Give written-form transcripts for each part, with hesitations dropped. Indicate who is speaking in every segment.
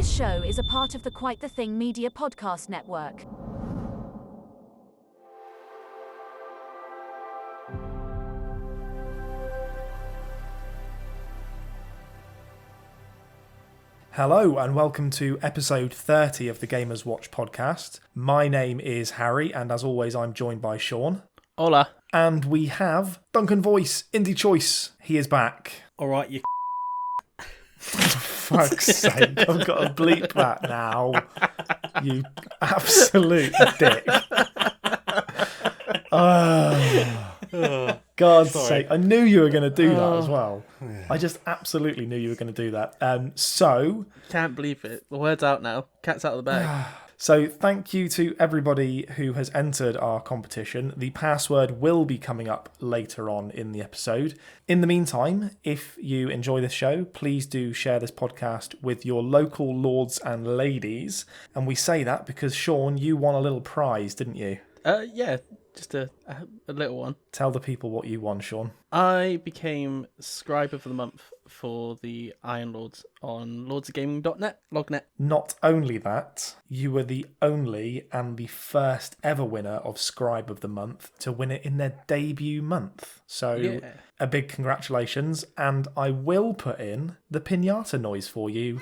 Speaker 1: This show is a part of the Quite the Thing Media Podcast Network.
Speaker 2: Hello and welcome to episode 30 of the Gamers Watch podcast. My name is Harry and as always I'm joined by Shaun.
Speaker 3: Hola.
Speaker 2: And we have Duncan Voice, Indie Choice. He is back.
Speaker 4: Alright, you
Speaker 2: For fuck's sake, I've got to bleep that now. You absolute dick. God's sake, I knew you were going to do that as well. I just absolutely knew you were going to do that. So...
Speaker 3: Can't believe it. The word's out now. Cat's out of the bag.
Speaker 2: So thank you to everybody who has entered our competition. The password will be coming up later on in the episode. In the meantime, if you enjoy this show, please do share this podcast with your local lords and ladies. And we say that because, Shaun, you won a little prize, didn't you?
Speaker 3: Yeah, just a little one.
Speaker 2: Tell the people what you won, Shaun.
Speaker 3: I became Scribe of the Month for the Iron Lords on lordsofgaming.net, lognet.
Speaker 2: Not only that, you were the only and the first ever winner of Scribe of the Month to win it in their debut month. So A big congratulations, and I will put in the pinata noise for you.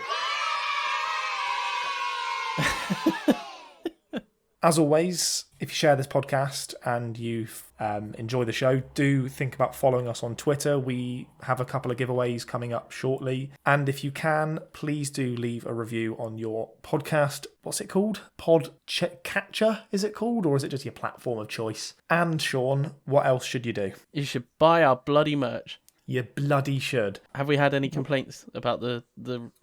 Speaker 2: As always, if you share this podcast and you enjoy the show, do think about following us on Twitter. We have a couple of giveaways coming up shortly. And if you can, please do leave a review on your podcast. What's it called? Podcatcher, is it called? Or is it just your platform of choice? And Shaun, what else should you do?
Speaker 3: You should buy our bloody merch.
Speaker 2: You bloody should.
Speaker 3: Have we had any complaints about the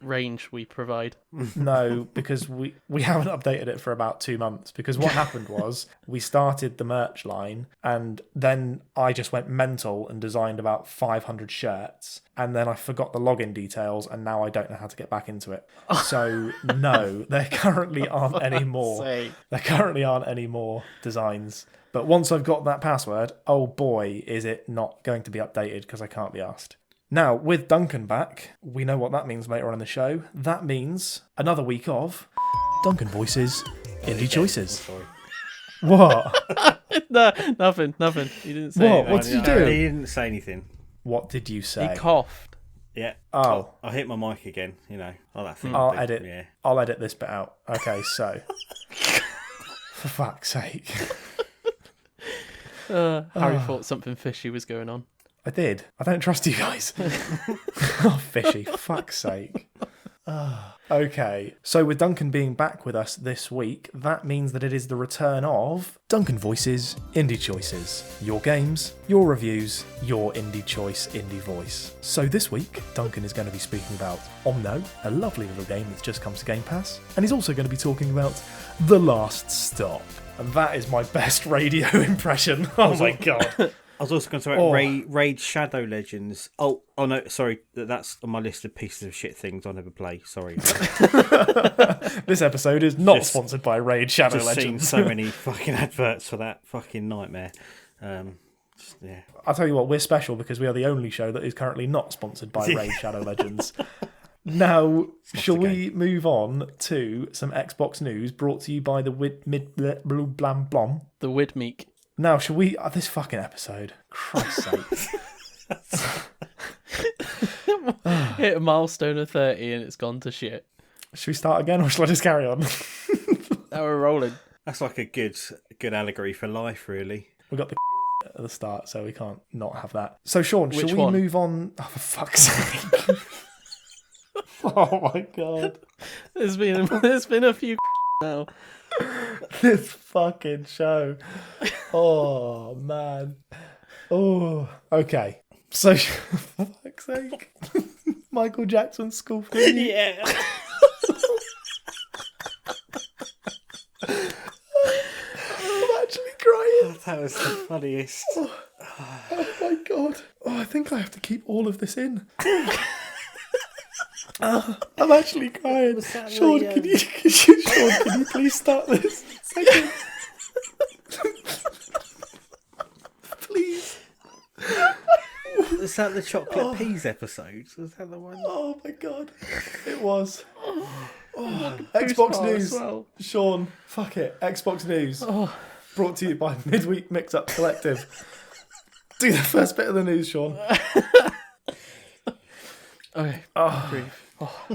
Speaker 3: range we provide?
Speaker 2: No, because we haven't updated it for about 2 months. Because what happened was we started the merch line and then I just went mental and designed about 500 shirts. And then I forgot the login details and now I don't know how to get back into it. So no, there currently aren't any more. There currently aren't any more designs. But once I've got that password, oh boy, is it not going to be updated because I can't be asked. Now, with Duncan back, we know what that means later on in the show. That means another week of Duncan Voices, Indie Choices. What?
Speaker 3: No, nothing. He didn't say anything.
Speaker 2: What did you do?
Speaker 4: He didn't say anything.
Speaker 2: What did you say?
Speaker 3: He coughed.
Speaker 4: Yeah.
Speaker 2: Oh.
Speaker 4: I hit my mic again, Oh, that thing.
Speaker 2: I'll edit this bit out. Okay, so. For fuck's sake.
Speaker 3: Harry thought something fishy was going on.
Speaker 2: I did. I don't trust you guys. Oh, fishy. Fuck's sake. Okay, so with Duncan being back with us this week, that means that it is the return of Duncan Voices, Indie Choices. Your games, your reviews, your indie choice, indie voice. So this week, Duncan is going to be speaking about Omno, a lovely little game that's just come to Game Pass, and he's also going to be talking about The Last Stop. And that is my best radio impression. Oh my god.
Speaker 4: I was also going to talk about Raid Shadow Legends. Oh no, sorry. That's on my list of pieces of shit things I'll never play. Sorry.
Speaker 2: This episode is not sponsored by Raid Shadow
Speaker 4: Legends. I've seen so many fucking adverts for that fucking nightmare.
Speaker 2: I'll tell you what, we're special because we are the only show that is currently not sponsored by Raid Shadow Legends. Now, shall we move on to some Xbox news brought to you by the The
Speaker 3: Widmeek.
Speaker 2: Now, shall we... this fucking episode. Christ's sake.
Speaker 3: Hit a milestone of 30 and it's gone to shit.
Speaker 2: Should we start again or shall I just carry on?
Speaker 3: Now we're rolling.
Speaker 4: That's like a good allegory for life, really.
Speaker 2: We got the at the start, so we can't not have that. So, Shaun,
Speaker 3: Which
Speaker 2: shall we
Speaker 3: one?
Speaker 2: move on... Oh, for fuck's sake. Oh, my God.
Speaker 3: There's been a few now.
Speaker 2: This fucking show. Oh, man. Oh, okay. So, for fuck's sake. Michael Jackson's School for You.
Speaker 4: Yeah.
Speaker 2: I'm actually crying.
Speaker 4: That was the funniest.
Speaker 2: Oh, my God. Oh, I think I have to keep all of this in. I'm actually crying. Shaun, can you please start this? Second. Please.
Speaker 4: Was that the chocolate peas episode? Was that the one?
Speaker 2: Oh my god. It was. Xbox
Speaker 3: bar
Speaker 2: news.
Speaker 3: as well.
Speaker 2: Shaun, fuck it. Xbox news.
Speaker 3: Oh,
Speaker 2: Brought to you by Midweek Mix Up Collective. Do the first bit of the news, Shaun.
Speaker 3: okay.
Speaker 2: Oh.
Speaker 3: Breathe. Oh.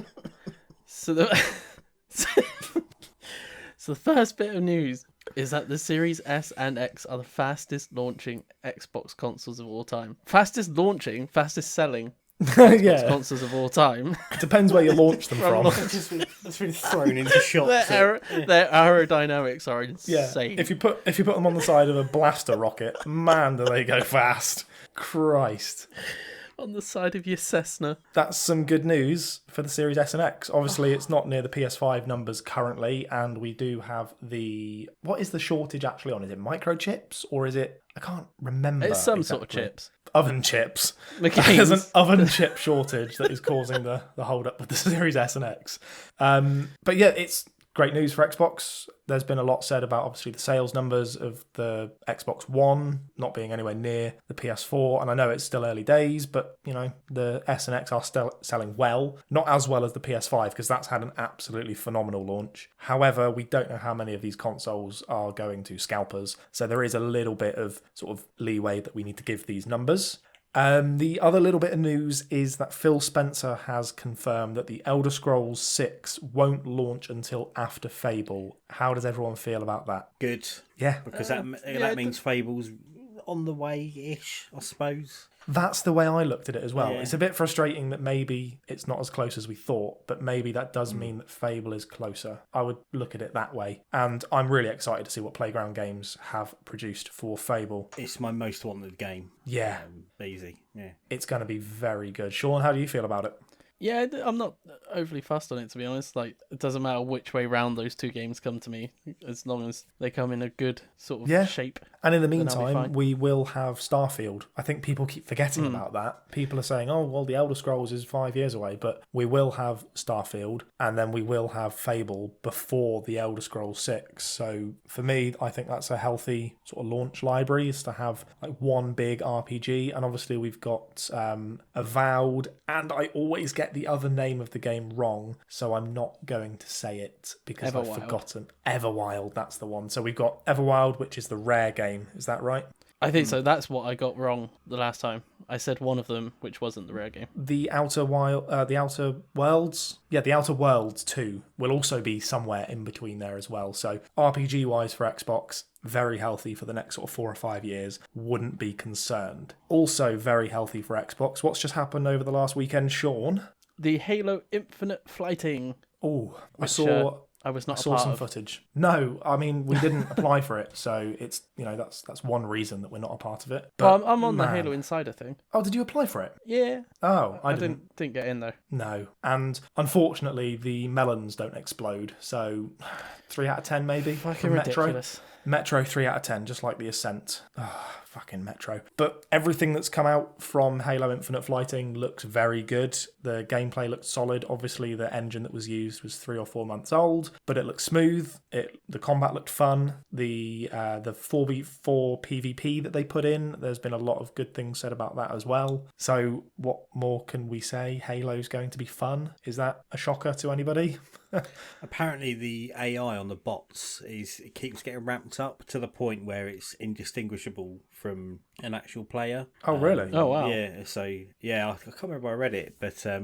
Speaker 3: So the so the first bit of news is that the Series S and X are the fastest launching Xbox consoles of all time. Fastest launching, fastest selling
Speaker 2: Yeah.
Speaker 3: consoles of all time.
Speaker 2: Depends where you launch them from.
Speaker 4: Just been thrown into shops.
Speaker 3: Their aerodynamics are
Speaker 2: Yeah.
Speaker 3: insane.
Speaker 2: If you put them on the side of a blaster rocket, man, do they go fast. Christ.
Speaker 3: On the side of your Cessna.
Speaker 2: That's some good news for the Series S and X. Obviously, it's not near the PS5 numbers currently, and we do have the... What is the shortage actually on? Is it microchips, or is it... I can't remember.
Speaker 3: It's some sort of
Speaker 2: exactly.
Speaker 3: chips.
Speaker 2: Oven chips.
Speaker 3: McCain's.
Speaker 2: There's an oven chip shortage that is causing the hold up with the Series S and X. But yeah, it's great news for Xbox. There's been a lot said about obviously the sales numbers of the Xbox One not being anywhere near the PS4, and I know it's still early days, but you know the S and X are still selling well, not as well as the PS5 because that's had an absolutely phenomenal launch. However, we don't know how many of these consoles are going to scalpers, so there is a little bit of sort of leeway that we need to give these numbers. The other little bit of news is that Phil Spencer has confirmed that the Elder Scrolls 6 won't launch until after Fable. How does everyone feel about that?
Speaker 4: Good.
Speaker 2: Yeah.
Speaker 4: Because that means Fable's on the way-ish, I suppose.
Speaker 2: That's the way I looked at it as well.
Speaker 4: Yeah.
Speaker 2: It's a bit frustrating that maybe it's not as close as we thought, but maybe that does mean that Fable is closer. I would look at it that way. And I'm really excited to see what Playground Games have produced for Fable.
Speaker 4: It's my most wanted game.
Speaker 2: Yeah.
Speaker 4: Easy. Yeah.
Speaker 2: It's going to be very good. Shaun, how do you feel about it?
Speaker 3: Yeah, I'm not overly fussed on it, to be honest. Like, it doesn't matter which way round those two games come to me, as long as they come in a good sort of shape.
Speaker 2: And in the
Speaker 3: then I'll be
Speaker 2: meantime,
Speaker 3: fine.
Speaker 2: we will have Starfield. I think people keep forgetting about that. People are saying, oh, well, the Elder Scrolls is 5 years away, but we will have Starfield, and then we will have Fable before the Elder Scrolls 6. So for me, I think that's a healthy sort of launch library, is to have like one big RPG. And obviously we've got Avowed, and I always get the other name of the game wrong, so I'm not going to say it because I've forgotten. Everwild, that's the one. So we've got Everwild, which is the Rare game. Is that right?
Speaker 3: I think so. That's what I got wrong the last time. I said one of them, which wasn't the Rare game.
Speaker 2: The Outer Worlds? Yeah, the Outer Worlds 2 will also be somewhere in between there as well. So RPG-wise for Xbox, very healthy for the next sort of 4 or 5 years. Wouldn't be concerned. Also very healthy for Xbox. What's just happened over the last weekend, Shaun?
Speaker 3: The Halo Infinite flighting.
Speaker 2: Oh, I
Speaker 3: saw
Speaker 2: some footage. No, I mean we didn't apply for it, so it's that's one reason that we're not a part of it. But
Speaker 3: I'm on the Halo Insider thing.
Speaker 2: Oh, did you apply for it?
Speaker 3: Yeah.
Speaker 2: Oh, I
Speaker 3: didn't get in though.
Speaker 2: No, and unfortunately the melons don't explode. So 3 out of 10 maybe.
Speaker 3: Fucking
Speaker 2: Metro.
Speaker 3: ridiculous.
Speaker 2: Metro 3 out of 10, just like the Ascent. Oh, fucking Metro. But everything that's come out from Halo Infinite Flighting looks very good. The gameplay looked solid. Obviously, the engine that was used was 3 or 4 months old, but it looked smooth. The combat looked fun. The 4v4 PvP that they put in, there's been a lot of good things said about that as well. So what more can we say? Halo's going to be fun. Is that a shocker to anybody?
Speaker 4: Apparently the AI on the bots keeps getting ramped up to the point where it's indistinguishable from an actual player.
Speaker 2: Oh, really?
Speaker 3: Oh, wow.
Speaker 4: Yeah, so, yeah, I can't remember where I read it, but I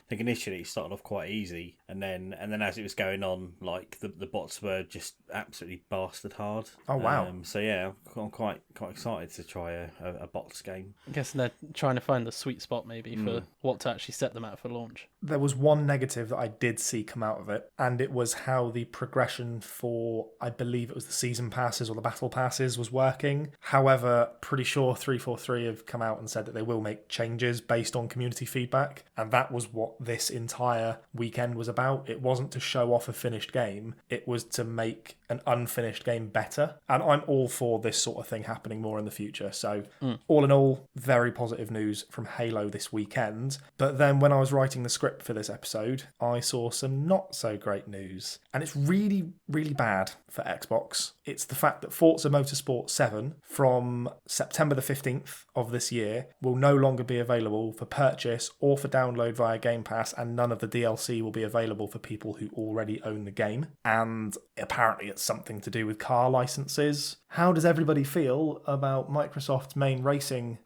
Speaker 4: think initially it started off quite easy, and then as it was going on, like, the bots were just absolutely bastard hard.
Speaker 2: Oh, wow.
Speaker 4: So, yeah, I'm quite excited to try a bots game.
Speaker 3: I'm guessing they're trying to find the sweet spot maybe for what to actually set them out for launch.
Speaker 2: There was one negative that I did see come out of it, and it was how the progression for, I believe it was the season passes or the battle passes, was working. However, pretty sure 343 have come out and said that they will make changes based on community feedback, and that was what this entire weekend was about. It wasn't to show off a finished game, it was to make an unfinished game better, and I'm all for this sort of thing happening more in the future. So all in all, very positive news from Halo this weekend. But then when I was writing the script for this episode, I saw some not so great news, and it's really, really bad for Xbox. It's the fact that Forza Motorsport 7 from September the 15th of this year will no longer be available for purchase or for download via Game Game Pass, and none of the DLC will be available for people who already own the game. And apparently it's something to do with car licenses. How does everybody feel about Microsoft's main racing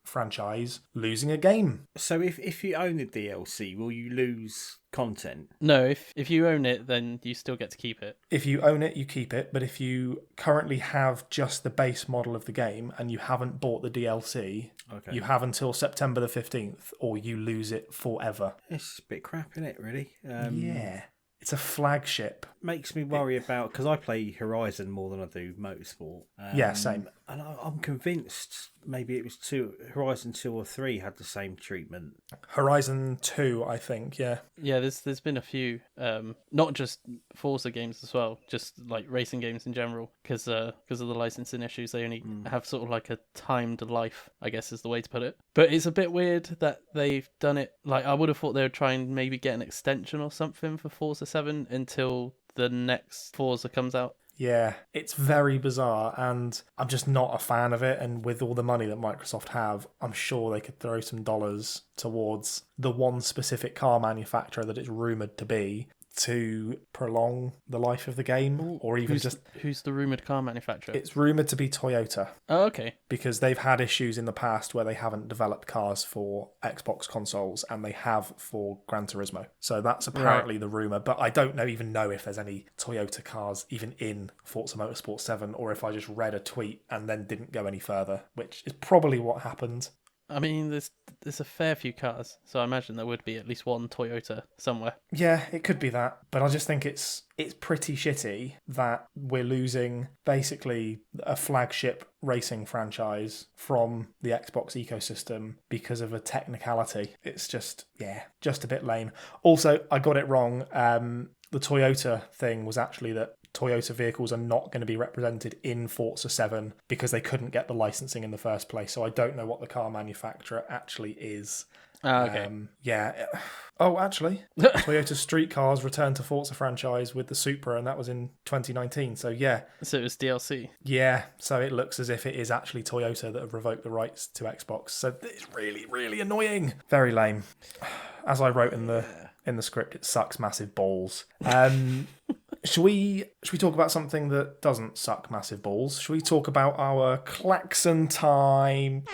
Speaker 2: franchise losing a game?
Speaker 4: So if you own the DLC, will you lose content?
Speaker 3: No, if you own it, then you still get to keep it.
Speaker 2: If you own it, you keep it. But if you currently have just the base model of the game and you haven't bought the DLC, you have until September the 15th, or you lose it forever.
Speaker 4: It's a bit crap, isn't it, really?
Speaker 2: Yeah. It's a flagship.
Speaker 4: Makes me worry about, because I play Horizon more than I do Motorsport.
Speaker 2: Yeah, same.
Speaker 4: And I'm convinced maybe it was Horizon 2 or 3 had the same treatment.
Speaker 2: Horizon 2, I think, yeah.
Speaker 3: Yeah, there's been a few, not just Forza games as well, just like racing games in general, because of the licensing issues. They only have sort of like a timed life, I guess is the way to put it. But it's a bit weird that they've done it. Like, I would have thought they would try and maybe get an extension or something for Forza 7 until the next Forza comes out.
Speaker 2: Yeah, it's very bizarre, and I'm just not a fan of it. And with all the money that Microsoft have, I'm sure they could throw some dollars towards the one specific car manufacturer that it's rumoured to be, to prolong the life of the game, or even
Speaker 3: who's the rumoured car manufacturer?
Speaker 2: It's rumoured to be Toyota.
Speaker 3: Oh, okay.
Speaker 2: Because they've had issues in the past where they haven't developed cars for Xbox consoles, and they have for Gran Turismo. So that's apparently the rumour, but I don't even know if there's any Toyota cars even in Forza Motorsport 7, or if I just read a tweet and then didn't go any further, which is probably what happened.
Speaker 3: I mean, there's a fair few cars, so I imagine there would be at least one Toyota somewhere.
Speaker 2: Yeah, it could be that, but I just think it's pretty shitty that we're losing basically a flagship racing franchise from the Xbox ecosystem because of a technicality. It's just a bit lame. Also, I got it wrong. The Toyota thing was actually that Toyota vehicles are not going to be represented in Forza 7 because they couldn't get the licensing in the first place. So I don't know what the car manufacturer actually is.
Speaker 3: Okay.
Speaker 2: Yeah. Oh, actually, Toyota Street Cars returned to Forza franchise with the Supra, and that was in 2019. So yeah.
Speaker 3: So it was DLC.
Speaker 2: Yeah. So it looks as if it is actually Toyota that have revoked the rights to Xbox. So it's really, really annoying. Very lame. As I wrote in the script, it sucks massive balls. Should we talk about something that doesn't suck massive balls? Should we talk about our klaxon time?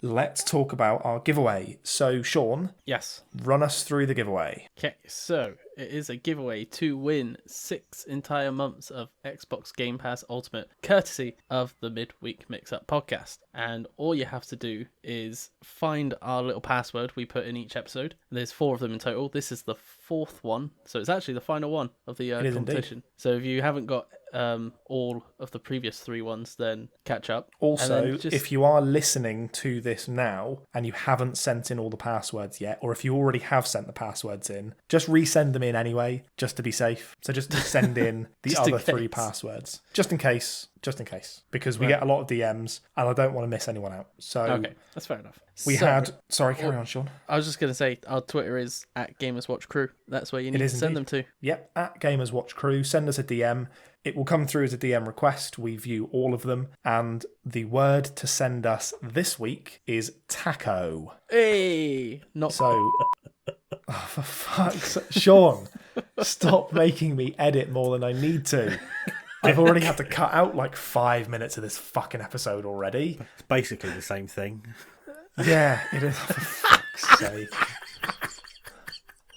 Speaker 2: Let's talk about our giveaway. So, Shaun,
Speaker 3: Yes.
Speaker 2: run us through the giveaway.
Speaker 3: Okay, so it is a giveaway to win 6 entire months of Xbox Game Pass Ultimate, courtesy of the Midweek Mix-Up podcast. And all you have to do is find our little password we put in each episode. There's 4 of them in total. This is the 4th one, so it's actually the final one of the competition.
Speaker 2: Indeed.
Speaker 3: So if you haven't got all of the previous 3 ones, then catch up.
Speaker 2: Also, if you are listening to this now and you haven't sent in all the passwords yet, or if you already have sent the passwords in, just resend them in anyway, just to be safe. So just send in the other 3 passwords, just in case, because we get a lot of DMs and I don't want to miss anyone out. So
Speaker 3: okay, that's fair enough.
Speaker 2: Carry on, Shaun.
Speaker 3: I was just going to say, our Twitter is @GamersWatchCrew. That's where you need to send them to.
Speaker 2: Yep, @GamersWatchCrew. Send us a DM. It will come through as a DM request. We view all of them. And the word to send us this week is taco.
Speaker 3: Hey! Not
Speaker 2: so. Oh, for fuck's sake. Shaun, stop making me edit more than I need to. I've already had to cut out like 5 minutes of this fucking episode already.
Speaker 4: It's basically the same thing.
Speaker 2: Yeah, it is. For fuck's sake.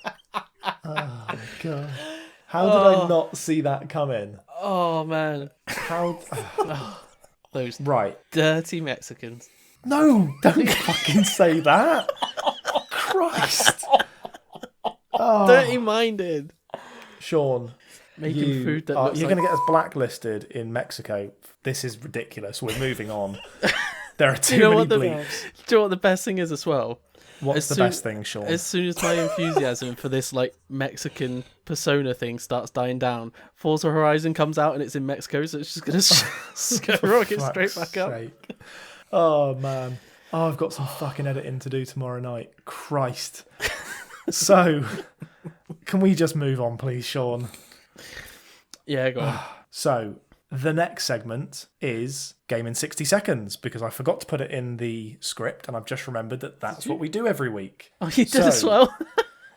Speaker 2: Oh, my God. How did I not see that coming?
Speaker 3: Oh, man.
Speaker 2: How?
Speaker 3: Those
Speaker 2: Right.
Speaker 3: dirty Mexicans.
Speaker 2: No, don't fucking say that. Christ. Oh.
Speaker 3: Dirty-minded.
Speaker 2: Shaun.
Speaker 3: Making food that
Speaker 2: you're
Speaker 3: looks
Speaker 2: going to get us blacklisted in Mexico. This is ridiculous. We're moving on. There are too many bleeps.
Speaker 3: Do you know what the best thing is as well?
Speaker 2: What's the best thing, Shaun?
Speaker 3: As soon as my enthusiasm for this like Mexican persona thing starts dying down, Forza Horizon comes out and it's in Mexico, so it's just going to skyrocket straight back up.
Speaker 2: Oh, man. Oh, I've got some fucking editing to do tomorrow night. Christ. So, can we just move on, please, Shaun?
Speaker 3: Yeah, go on.
Speaker 2: So, The next segment is Game in 60 Seconds, because I forgot to put it in the script, and I've just remembered that that's what we do every week.
Speaker 3: Oh, you did as well?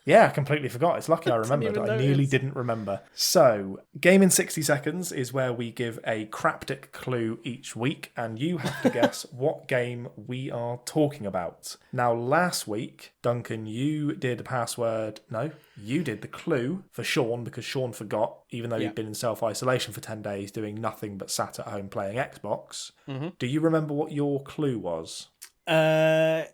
Speaker 2: Yeah, I completely forgot. It's lucky I remembered. I nearly didn't remember. So, Game in 60 Seconds is where we give a cryptic clue each week, and you have to guess what game we are talking about. Now, last week, Duncan, you did the password. No, you did the clue for Shaun, because Shaun forgot, even though he'd been in self-isolation for 10 days doing nothing but sat at home playing Xbox. Mm-hmm. Do you remember what your clue was?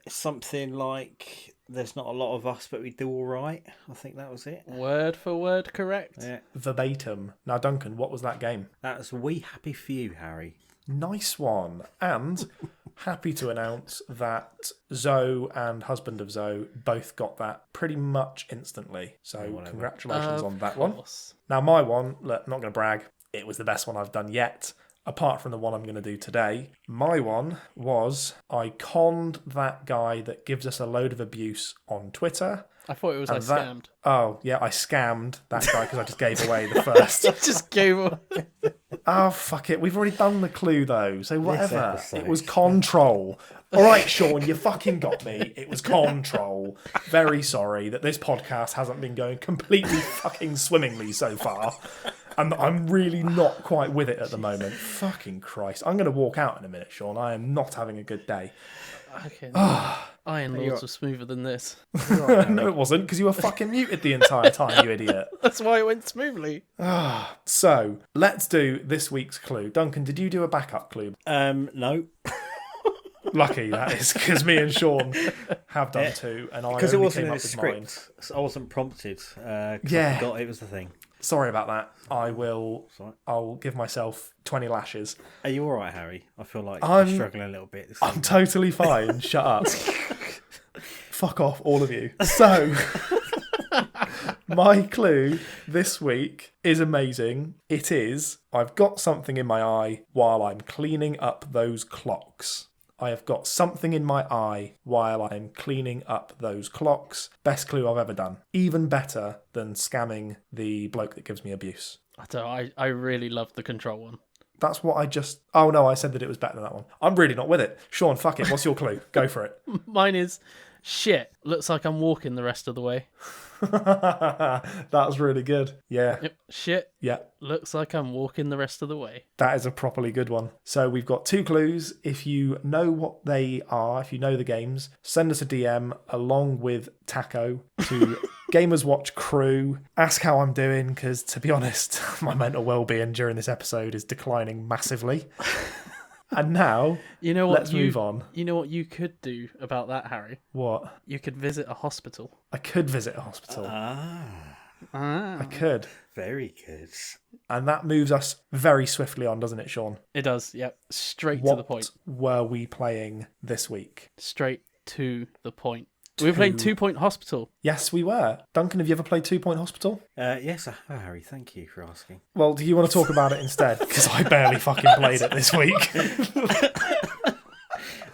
Speaker 4: Something like... There's not a lot of us, but we do all right. I think that was it.
Speaker 3: Word for word correct.
Speaker 4: Yeah.
Speaker 2: Verbatim. Now, Duncan, what was that game?
Speaker 4: That was We Happy Few, Harry.
Speaker 2: Nice one. And happy to announce that Zoe and husband of Zoe both got that pretty much instantly. So congratulations on that one. Now, my one, look, I'm not going to brag. It was the best one I've done yet. Apart from the one I'm going to do today, my one was I conned that guy that gives us a load of abuse on Twitter.
Speaker 3: I thought it was scammed.
Speaker 2: Oh, yeah, I scammed that guy because I just gave away the first.
Speaker 3: Just gave away.
Speaker 2: Oh, fuck it. We've already done the clue, though, so whatever. It was Control. All right, Shaun, you fucking got me. It was Control. Very sorry that this podcast hasn't been going completely fucking swimmingly so far. I'm really not quite with it at the moment. Fucking Christ. I'm going to walk out in a minute, Shaun. I am not having a good day.
Speaker 3: Okay. Iron Lords were smoother than this.
Speaker 2: No, it wasn't, because you were fucking muted the entire time, you idiot.
Speaker 3: That's why it went smoothly.
Speaker 2: So, let's do this week's clue. Duncan, did you do a backup clue?
Speaker 4: No.
Speaker 2: Lucky that is, because me and Shaun have done two, and I only came up with mine.
Speaker 4: So I wasn't prompted. I forgot it was the thing.
Speaker 2: Sorry about that. I'll give myself 20 lashes.
Speaker 4: Are you all right, Harry? I feel like I'm struggling a little bit.
Speaker 2: I'm totally fine. Shut up. Fuck off, all of you. So, my clue this week is amazing. It is, I've got something in my eye while I'm cleaning up those clocks. I have got something in my eye while I'm cleaning up those clocks. Best clue I've ever done. Even better than scamming the bloke that gives me abuse.
Speaker 3: I really love the Control one.
Speaker 2: That's what I just... Oh, no, I said that it was better than that one. I'm really not with it. Shaun, fuck it. What's your clue? Go for it.
Speaker 3: Mine is, shit, looks like I'm walking the rest of the way.
Speaker 2: That's really good. Yeah.
Speaker 3: Yep. Shit.
Speaker 2: Yeah.
Speaker 3: Looks like I'm walking the rest of the way.
Speaker 2: That is a properly good one. So we've got two clues. If you know what they are, if you know the games, send us a DM along with Taco to Gamers Watch Crew. Ask how I'm doing, because to be honest, my mental well-being during this episode is declining massively. And now, let's move on.
Speaker 3: You know what you could do about that, Harry?
Speaker 2: What?
Speaker 3: You could visit a hospital.
Speaker 2: I could visit a hospital. I could.
Speaker 4: Very good.
Speaker 2: And that moves us very swiftly on, doesn't it, Shaun?
Speaker 3: It does, yep. Straight to the point.
Speaker 2: What were we playing this week?
Speaker 3: Straight to the point. We were playing 2 Point Hospital.
Speaker 2: Yes, we were. Duncan, have you ever played 2 Point Hospital?
Speaker 4: Yes, I have, Harry. Thank you for asking.
Speaker 2: Well, do you want to talk about it instead? Because I barely fucking played it this week.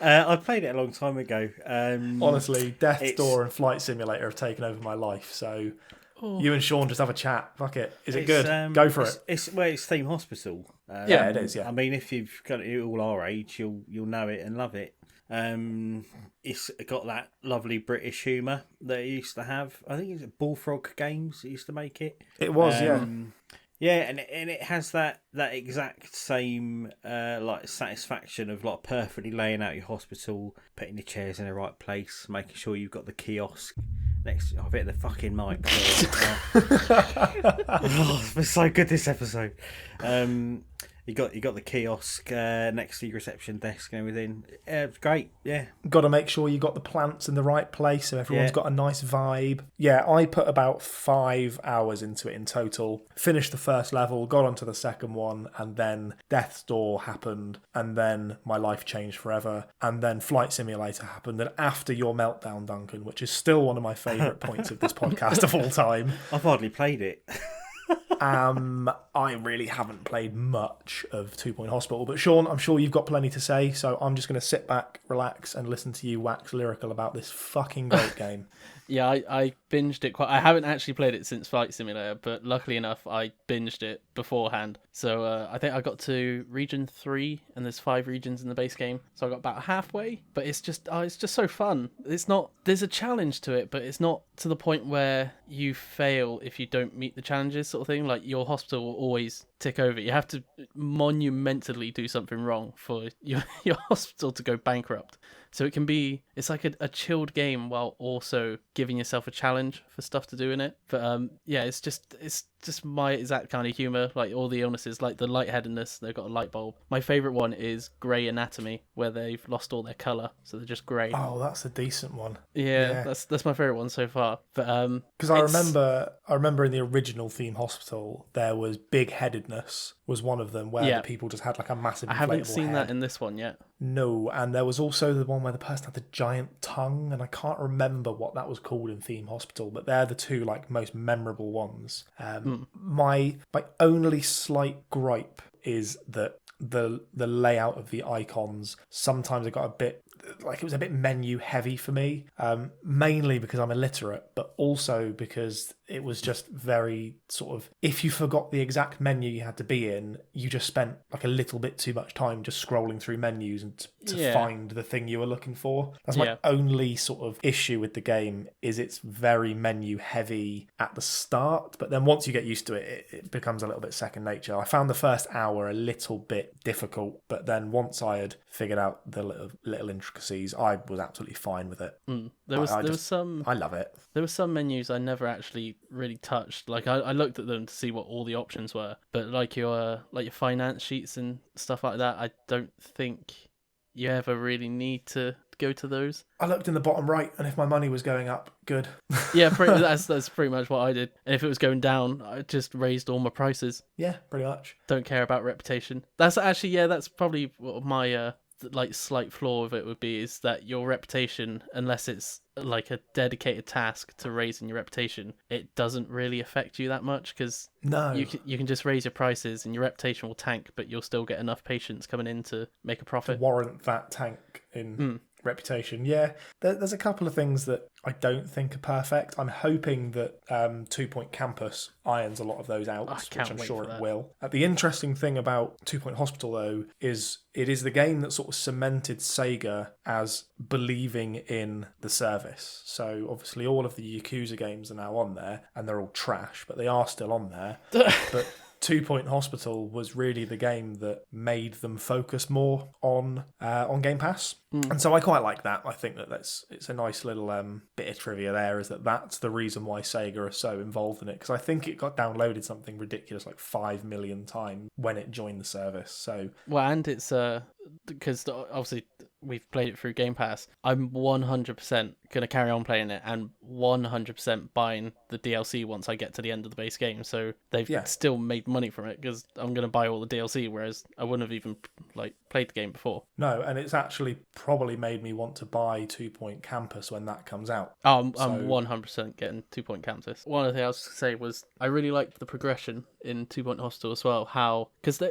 Speaker 4: I played it a long time ago.
Speaker 2: Honestly, Death's Door and Flight Simulator have taken over my life, so you and Shaun just have a chat. Fuck it. Is it good? Go for it.
Speaker 4: It's Theme Hospital.
Speaker 2: Yeah, it is, yeah.
Speaker 4: I mean, if you've got it all our age, you'll know it and love it. It's got that lovely British humour that it used to have. I think it's Bullfrog Games that used to make it.
Speaker 2: It was, yeah.
Speaker 4: Yeah, and it has that exact same like satisfaction of like perfectly laying out your hospital, putting the chairs in the right place, making sure you've got the kiosk next. I bet the fucking mic. It's been so good this episode. You got the kiosk next to your reception desk and everything. It's great, yeah.
Speaker 2: Got to make sure you got the plants in the right place so everyone's got a nice vibe. Yeah, I put about 5 hours into it in total. Finished the first level, got onto the second one, and then Death's Door happened, and then my life changed forever, and then Flight Simulator happened, and after your meltdown, Duncan, which is still one of my favourite points of this podcast of all time.
Speaker 4: I've hardly played it.
Speaker 2: I really haven't played much of 2 Point Hospital, but Shaun, I'm sure you've got plenty to say, so I'm just going to sit back, relax, and listen to you wax lyrical about this fucking great game.
Speaker 3: Yeah, I binged it quite. I haven't actually played it since Flight Simulator, but luckily enough, I binged it beforehand. So I think I got to region 3, and there's 5 regions in the base game. So I got about halfway, but it's just so fun. It's not. There's a challenge to it, but it's not to the point where you fail if you don't meet the challenges, sort of thing. Like your hospital will always tick over. You have to monumentally do something wrong for your hospital to go bankrupt. So it's like a chilled game while also giving yourself a challenge for stuff to do in it. But yeah, it's just my exact kind of humor. Like all the illnesses, like the lightheadedness, they've got a light bulb. My favorite one is Grey Anatomy, where they've lost all their color, so they're just grey.
Speaker 2: Oh, that's a decent one.
Speaker 3: Yeah. That's my favorite one so far. But
Speaker 2: because I remember in the original theme hospital there was big headedness was one of them, where the people just had like a massive inflatable
Speaker 3: I haven't seen
Speaker 2: head.
Speaker 3: that in this one yet.
Speaker 2: No, and there was also the one where the person had the giant tongue, and I can't remember what that was called in Theme Hospital, but they're the two like most memorable ones. My only slight gripe is that the layout of the icons sometimes it got a bit like it was a bit menu heavy for me, mainly because I'm illiterate, but also because it was just very sort of, if you forgot the exact menu you had to be in, you just spent like a little bit too much time just scrolling through menus and to find the thing you were looking for. That's my only sort of issue with the game, is it's very menu heavy at the start, but then once you get used to it, it becomes a little bit second nature. I found the first hour a little bit difficult, but then once I had figured out the little intricacies, I was absolutely fine with it.
Speaker 3: There was some.
Speaker 2: I love it.
Speaker 3: There were some menus I never actually really touched. Like I looked at them to see what all the options were, but like your finance sheets and stuff like that, I don't think you ever really need to go to those.
Speaker 2: I looked in the bottom right, and if my money was going up, good.
Speaker 3: Yeah, that's pretty much what I did. And if it was going down, I just raised all my prices.
Speaker 2: Yeah, pretty much.
Speaker 3: Don't care about reputation. That's actually that's probably what my like slight flaw of it would be, is that your reputation, unless it's like a dedicated task to raising your reputation, it doesn't really affect you that much, because you can just raise your prices and your reputation will tank, but you'll still get enough patients coming in to make a profit.
Speaker 2: To warrant that tank in reputation. Yeah, there's a couple of things that I don't think are perfect. I'm hoping that 2 Point Campus irons a lot of those out, which I'm sure it will. The interesting thing about 2 Point Hospital, though, is it is the game that sort of cemented Sega as believing in the service. So obviously all of the Yakuza games are now on there, and they're all trash, but they are still on there. But 2 Point Hospital was really the game that made them focus more on Game Pass. And so I quite like that. I think that it's a nice little bit of trivia there, is that's the reason why Sega are so involved in it, because I think it got downloaded something ridiculous like 5 million times when it joined the service. So
Speaker 3: and it's because obviously we've played it through Game Pass. I'm 100% going to carry on playing it, and 100% buying the DLC once I get to the end of the base game. So they've still made money from it, because I'm going to buy all the DLC, whereas I wouldn't have even played the game before.
Speaker 2: No, and it's actually probably made me want to buy 2 Point Campus when that comes out.
Speaker 3: I'm 100% getting 2 Point Campus. One of the things I was going to say was I really liked the progression in 2 Point Hospital as well. Because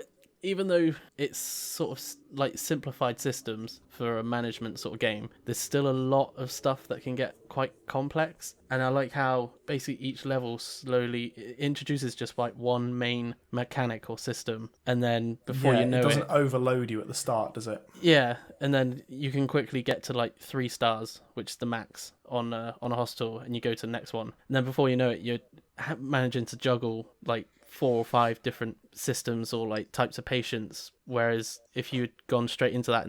Speaker 3: even though it's sort of like simplified systems for a management sort of game, there's still a lot of stuff that can get quite complex. And I like how basically each level slowly introduces just like one main mechanic or system, and then before you know it
Speaker 2: doesn't overload you at the start, does it?
Speaker 3: Yeah, and then you can quickly get to like 3 stars, which is the max on a hospital, and you go to the next one, and then before you know it, you're managing to juggle like 4 or 5 different systems or like types of patients, whereas if you'd gone straight into that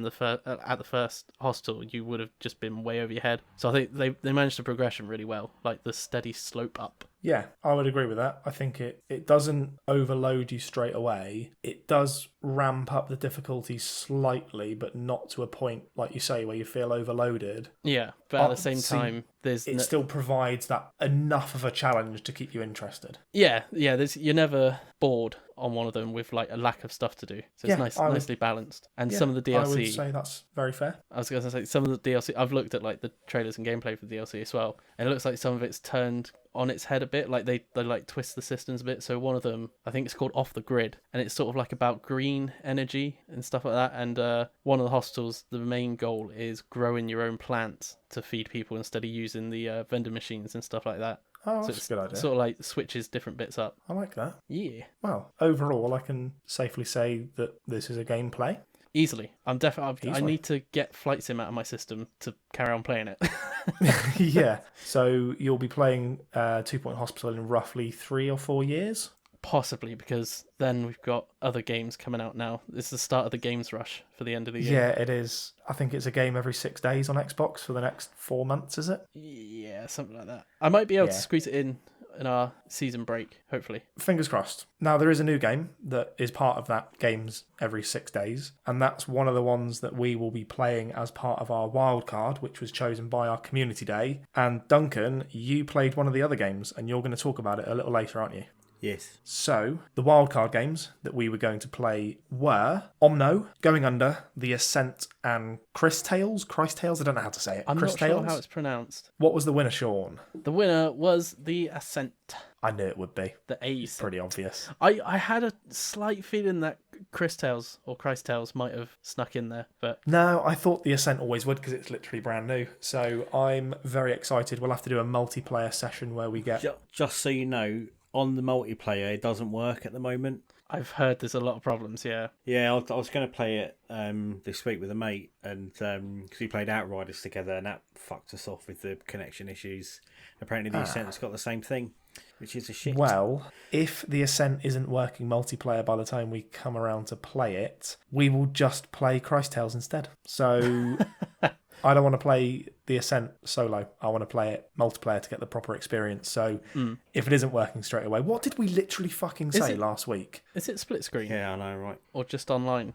Speaker 3: at the first hospital, you would have just been way over your head. So I think they managed the progression really well, like the steady slope up.
Speaker 2: Yeah, I would agree with that. I think it doesn't overload you straight away. It does ramp up the difficulty slightly, but not to a point, like you say, where you feel overloaded.
Speaker 3: Yeah, but at the same time,
Speaker 2: it still provides that enough of a challenge to keep you interested.
Speaker 3: Yeah, you're never bored on one of them with like a lack of stuff to do. So
Speaker 2: Yeah,
Speaker 3: it's nicely balanced. And some of the DLC,
Speaker 2: I would say that's very fair.
Speaker 3: I was going to say some of the DLC. I've looked at like the trailers and gameplay for the DLC as well, and it looks like some of it's turned on its head a bit. Like they like twist the systems a bit. So one of them, I think it's called Off the Grid, and it's sort of like about green energy and stuff like that. And one of the hospitals, the main goal is growing your own plants to feed people instead of using the vending machines and stuff like that.
Speaker 2: Oh,
Speaker 3: So
Speaker 2: that's
Speaker 3: it's
Speaker 2: a good idea.
Speaker 3: sort of like switches different bits up.
Speaker 2: I like that.
Speaker 3: Yeah,
Speaker 2: Well, overall, I can safely say that this is a gameplay.
Speaker 3: easily. I'm definitely. I
Speaker 2: Easily.
Speaker 3: need to get Flight Sim out of my system to carry on playing it.
Speaker 2: Yeah. So you'll be playing 2 Point Hospital in roughly 3 or 4 years.
Speaker 3: Possibly, because then we've got other games coming out now. It's the start of the games rush for the end of the year.
Speaker 2: Yeah, it is. I think it's a game every 6 days on Xbox for the next 4 months, is it?
Speaker 3: Yeah, something like that. I might be able to
Speaker 2: Yeah.
Speaker 3: squeeze it in our season break, hopefully.
Speaker 2: Fingers crossed. Now, there is a new game that is part of that games every 6 days, and that's one of the ones that we will be playing as part of our wild card, which was chosen by our community day. And Duncan, you played one of the other games, and you're going to talk about it a little later, aren't you?
Speaker 4: Yes.
Speaker 2: So, the wildcard games that we were going to play were Omno, Going Under, The Ascent, and Christ Tales? I don't know how to say it.
Speaker 3: I'm
Speaker 2: Chris
Speaker 3: not sure
Speaker 2: Tales?
Speaker 3: how it's pronounced.
Speaker 2: What was the winner, Shaun?
Speaker 3: The winner was The Ascent.
Speaker 2: I knew it would be.
Speaker 3: The A.
Speaker 2: Pretty obvious.
Speaker 3: I had a slight feeling that Christ Tales might have snuck in there, but
Speaker 2: No, I thought The Ascent always would because it's literally brand new. So I'm very excited. We'll have to do a multiplayer session where we get...
Speaker 4: Just so you know, on the multiplayer, it doesn't work at the moment.
Speaker 3: I've heard there's a lot of problems, yeah.
Speaker 4: Yeah, I was going to play it this week with a mate, and because we played Outriders together, and that fucked us off with the connection issues. Apparently, the Ascent's got the same thing, which is a shit.
Speaker 2: Well, if The Ascent isn't working multiplayer by the time we come around to play it, we will just play Christ Tales instead. So I don't want to play The Ascent solo. I want to play it multiplayer to get the proper experience. So if it isn't working straight away, what did we literally fucking say last week?
Speaker 3: Is it split screen?
Speaker 4: Yeah, I know, right?
Speaker 3: Or just online?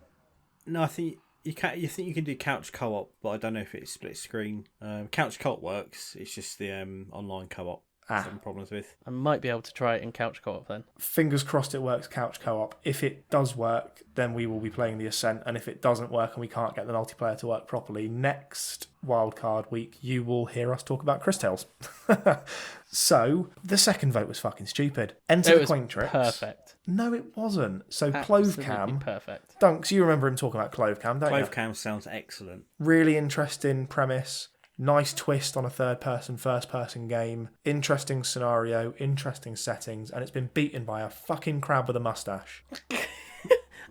Speaker 4: No, I think you can. You think you can do couch co-op, but I don't know if it's split screen. Couch co-op works. It's just the online co-op. Some problems with.
Speaker 3: I might be able to try it in couch co-op then.
Speaker 2: Fingers crossed it works couch co-op. If it does work, then we will be playing The Ascent. And if it doesn't work and we can't get the multiplayer to work properly, next wildcard week, you will hear us talk about Chris Tales. So, the second vote was fucking stupid. Enter the Coin Tricks.
Speaker 3: Perfect.
Speaker 2: No, it wasn't. So,
Speaker 3: Absolutely
Speaker 2: Clovecam.
Speaker 3: perfect.
Speaker 2: Dunks, you remember him talking about Clovecam, don't you?
Speaker 4: Clovecam sounds excellent.
Speaker 2: Really interesting premise. Nice twist on a third-person, first-person game. Interesting scenario, interesting settings, and it's been beaten by a fucking crab with a mustache.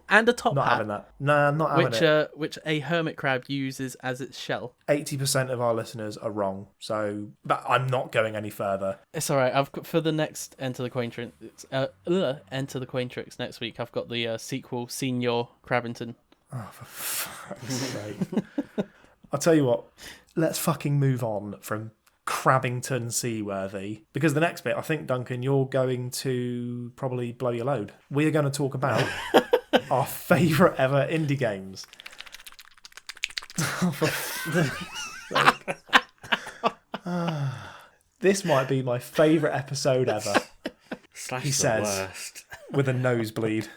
Speaker 3: And a top
Speaker 2: Not
Speaker 3: hat,
Speaker 2: having that. Nah, not having it.
Speaker 3: which a hermit crab uses as its shell.
Speaker 2: 80% of our listeners are wrong, so but I'm not going any further.
Speaker 3: It's all right. I've got, for the next Enter the Coin Tricks, Enter the Coin Tricks next week. I've got the sequel, Senior Crabbington.
Speaker 2: Oh, for fuck's sake. I'll tell you what, let's fucking move on from Crabbington Seaworthy, because the next bit, I think, Duncan, you're going to probably blow your load. We are going to talk about our favourite ever indie games. This might be my favourite episode ever,
Speaker 4: Slash
Speaker 2: he
Speaker 4: the
Speaker 2: says,
Speaker 4: worst.
Speaker 2: with a nosebleed.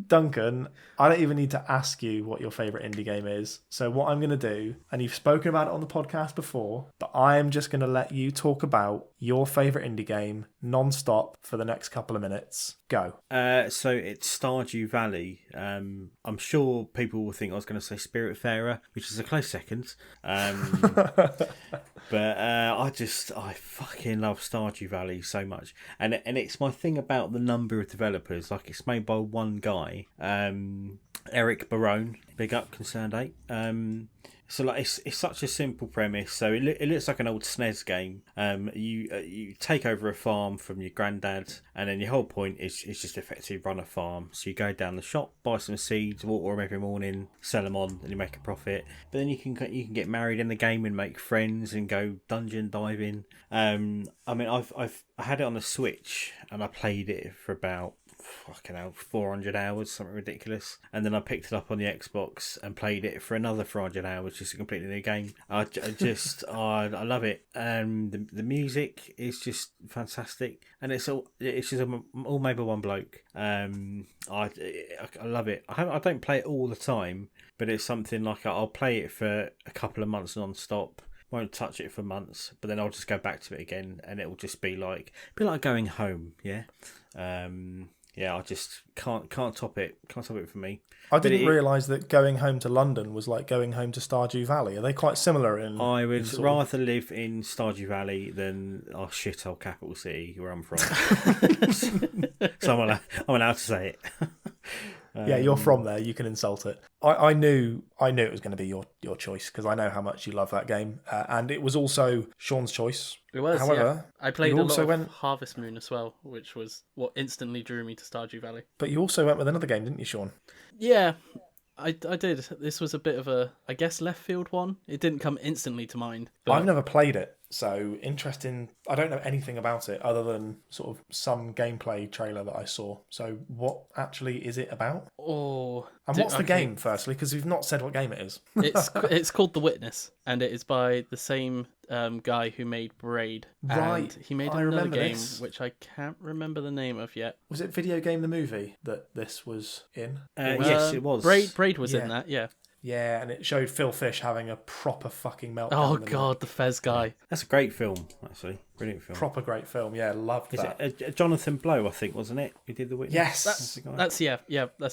Speaker 2: Duncan, I don't even need to ask you what your favourite indie game is. So what I'm going to do, and you've spoken about it on the podcast before, but I am just going to let you talk about your favourite indie game non-stop for the next couple of minutes. Go.
Speaker 4: So it's Stardew Valley. I'm sure people will think I was going to say Spiritfarer, which is a close second. But I fucking love Stardew Valley so much, and it's my thing about the number of developers. Like, it's made by one guy, Eric Barone. Big up, Concerned 8. So like it's such a simple premise. So it looks like an old SNES game. You take over a farm from your granddad, and then your whole point is just effectively run a farm. So you go down the shop, buy some seeds, water them every morning, sell them on, and you make a profit. But then you can get married in the game and make friends and go dungeon diving. I mean, I had it on the Switch and I played it for about fucking hell, 400 hours, something ridiculous. And then I picked it up on the Xbox and played it for another 400 hours, just a completely new game. I I love it. The music is just fantastic, and it's just all made by one bloke. I love it. I don't play it all the time, but it's something like I'll play it for a couple of months non-stop. Won't touch it for months, but then I'll just go back to it again, and it will just be like going home. Yeah, I just can't top it. Can't top it for me.
Speaker 2: I didn't realise that going home to London was like going home to Stardew Valley. Are they quite similar in?
Speaker 4: I would rather live in Stardew Valley than our shithole capital city where I'm from. So I'm allowed to say it.
Speaker 2: Yeah, you're from there. You can insult it. I knew it was going to be your choice because I know how much you love that game, and it was also Shaun's choice.
Speaker 3: It was.
Speaker 2: However,
Speaker 3: yeah. I played a lot of Harvest Moon as well, which was what instantly drew me to Stardew Valley.
Speaker 2: But you also went with another game, didn't you, Shaun?
Speaker 3: Yeah, I did. This was a bit of a, I guess, left field one. It didn't come instantly to mind. But
Speaker 2: I've never played it, so interesting. I don't know anything about it other than sort of some gameplay trailer that I saw. So what actually is it about? And what's the game, firstly? Because we've not said what game it is.
Speaker 3: It's called The Witness, and it is by the same guy who made Braid.
Speaker 2: Right.
Speaker 3: And he made another game, which I can't remember the name of yet.
Speaker 2: Was it Video Game the Movie that this was in?
Speaker 4: Yes, it was.
Speaker 3: Braid was in that, yeah.
Speaker 2: Yeah, and it showed Phil Fish having a proper fucking meltdown.
Speaker 3: Oh, God, the Fez guy.
Speaker 4: That's a great film, actually. Brilliant film.
Speaker 2: Proper great film, yeah, loved that.
Speaker 4: Is it Jonathan Blow, I think, wasn't it? Who did The Witness?
Speaker 2: Yes.
Speaker 3: That's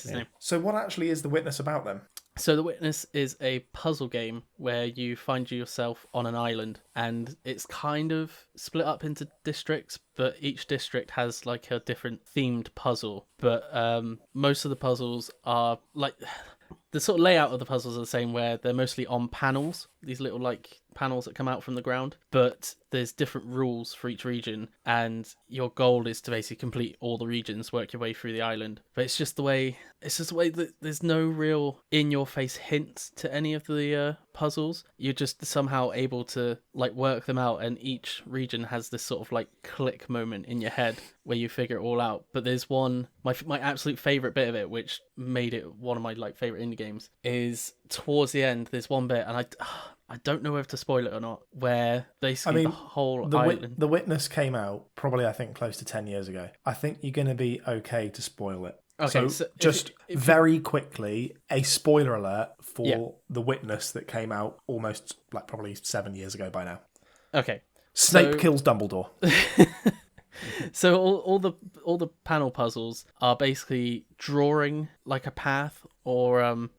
Speaker 3: his name.
Speaker 2: So what actually is The Witness about then?
Speaker 3: So The Witness is a puzzle game where you find yourself on an island, and it's kind of split up into districts, but each district has like a different themed puzzle. But most of the puzzles are like... The sort of layout of the puzzles are the same, where they're mostly on panels, these little like panels that come out from the ground, but there's different rules for each region, and your goal is to basically complete all the regions, work your way through the island. But it's just the way that there's no real in-your-face hints to any of the puzzles. You're just somehow able to like work them out, and each region has this sort of like click moment in your head where you figure it all out. But there's one, my absolute favourite bit of it, which made it one of my like favourite indie games, is towards the end. There's one bit, and I don't know whether to spoil it or not, where basically the whole island...
Speaker 2: The Witness came out probably, I think, close to 10 years ago. I think you're going to be okay to spoil it.
Speaker 3: Okay,
Speaker 2: so just very quickly, a spoiler alert for The Witness that came out almost, like, probably 7 years ago by now.
Speaker 3: Okay.
Speaker 2: Snape kills Dumbledore.
Speaker 3: So all the panel puzzles are basically drawing like a path, or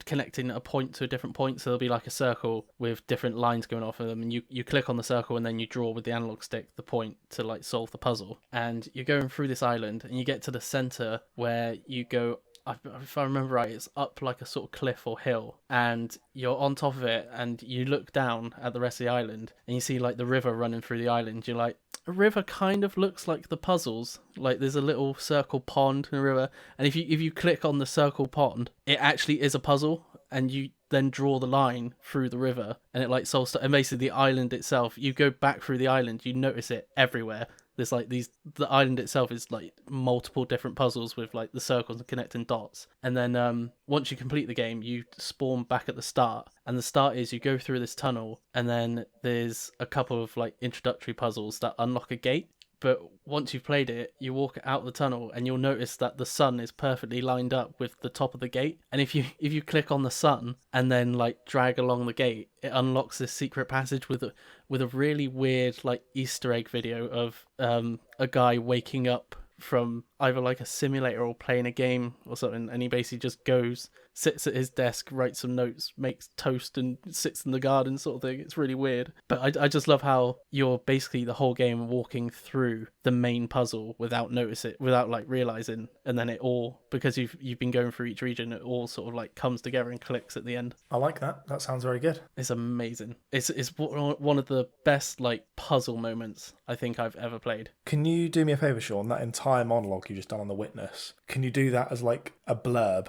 Speaker 3: connecting a point to a different point. So there'll be like a circle with different lines going off of them, and you click on the circle and then you draw with the analog stick the point to like solve the puzzle. And you're going through this island, and you get to the center where you go, if I remember right, it's up like a sort of cliff or hill, and you're on top of it, and you look down at the rest of the island, and you see like the river running through the island. You're like, a river kind of looks like the puzzles. Like there's a little circle pond in a river, and if you click on the circle pond, it actually is a puzzle, and you then draw the line through the river, and it like solves. And basically, the island itself, you go back through the island, you notice it everywhere. There's like the island itself is like multiple different puzzles with like the circles and connecting dots. And then once you complete the game, you spawn back at the start. And the start is you go through this tunnel, and then there's a couple of like introductory puzzles that unlock a gate. But once you've played it, you walk out the tunnel, and you'll notice that the sun is perfectly lined up with the top of the gate. And if you click on the sun and then like drag along the gate, it unlocks this secret passage with a really weird like Easter egg video of a guy waking up from either like a simulator or playing a game or something, and he basically just goes, sits at his desk, writes some notes, makes toast, and sits in the garden sort of thing. It's really weird, but I just love how you're basically the whole game walking through the main puzzle without like realizing, and then it all, because you've been going through each region, it all sort of like comes together and clicks at the end.
Speaker 2: I like that. That sounds very good.
Speaker 3: It's amazing. It's one of the best like puzzle moments I think I've ever played.
Speaker 2: Can you do me a favour, Shaun? That entire monologue you just done on The Witness, can you do that as like a blurb?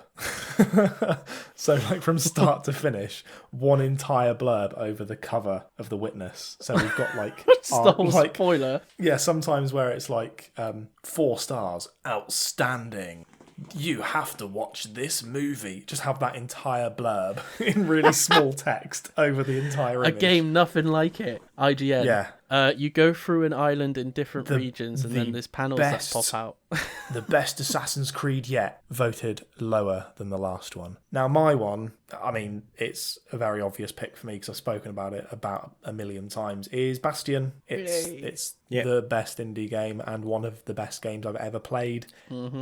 Speaker 2: So like from start to finish, one entire blurb over the cover of The Witness. So we've got like
Speaker 3: It's the whole spoiler.
Speaker 2: yeah, sometimes where it's like 4 stars, outstanding. You have to watch this movie. Just have that entire blurb in really small text over the entire
Speaker 3: A
Speaker 2: image.
Speaker 3: game nothing like it. IGN.
Speaker 2: Yeah.
Speaker 3: You go through an island in different regions, and then
Speaker 2: the
Speaker 3: there's panels
Speaker 2: best-
Speaker 3: that pop out.
Speaker 2: The best Assassin's Creed yet, voted lower than the last one. Now, my one, I mean, it's a very obvious pick for me because I've spoken about it about a million times, is Bastion. It's the best indie game and one of the best games I've ever played.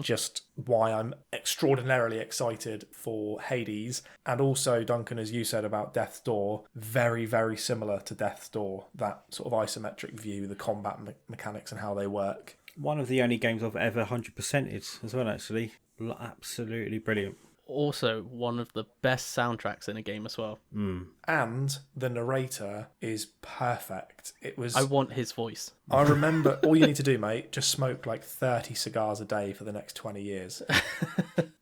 Speaker 2: Just why I'm extraordinarily excited for Hades. And also, Duncan, as you said about Death's Door, very, very similar to Death's Door. That sort of isometric view, the combat mechanics and how they work.
Speaker 4: One of the only games I've ever 100%ed as well, actually. Absolutely brilliant.
Speaker 3: Also, one of the best soundtracks in a game as well.
Speaker 2: And the narrator is perfect. It was.
Speaker 3: I want his voice.
Speaker 2: I remember, all you need to do, mate, just smoke like 30 cigars a day for the next 20 years.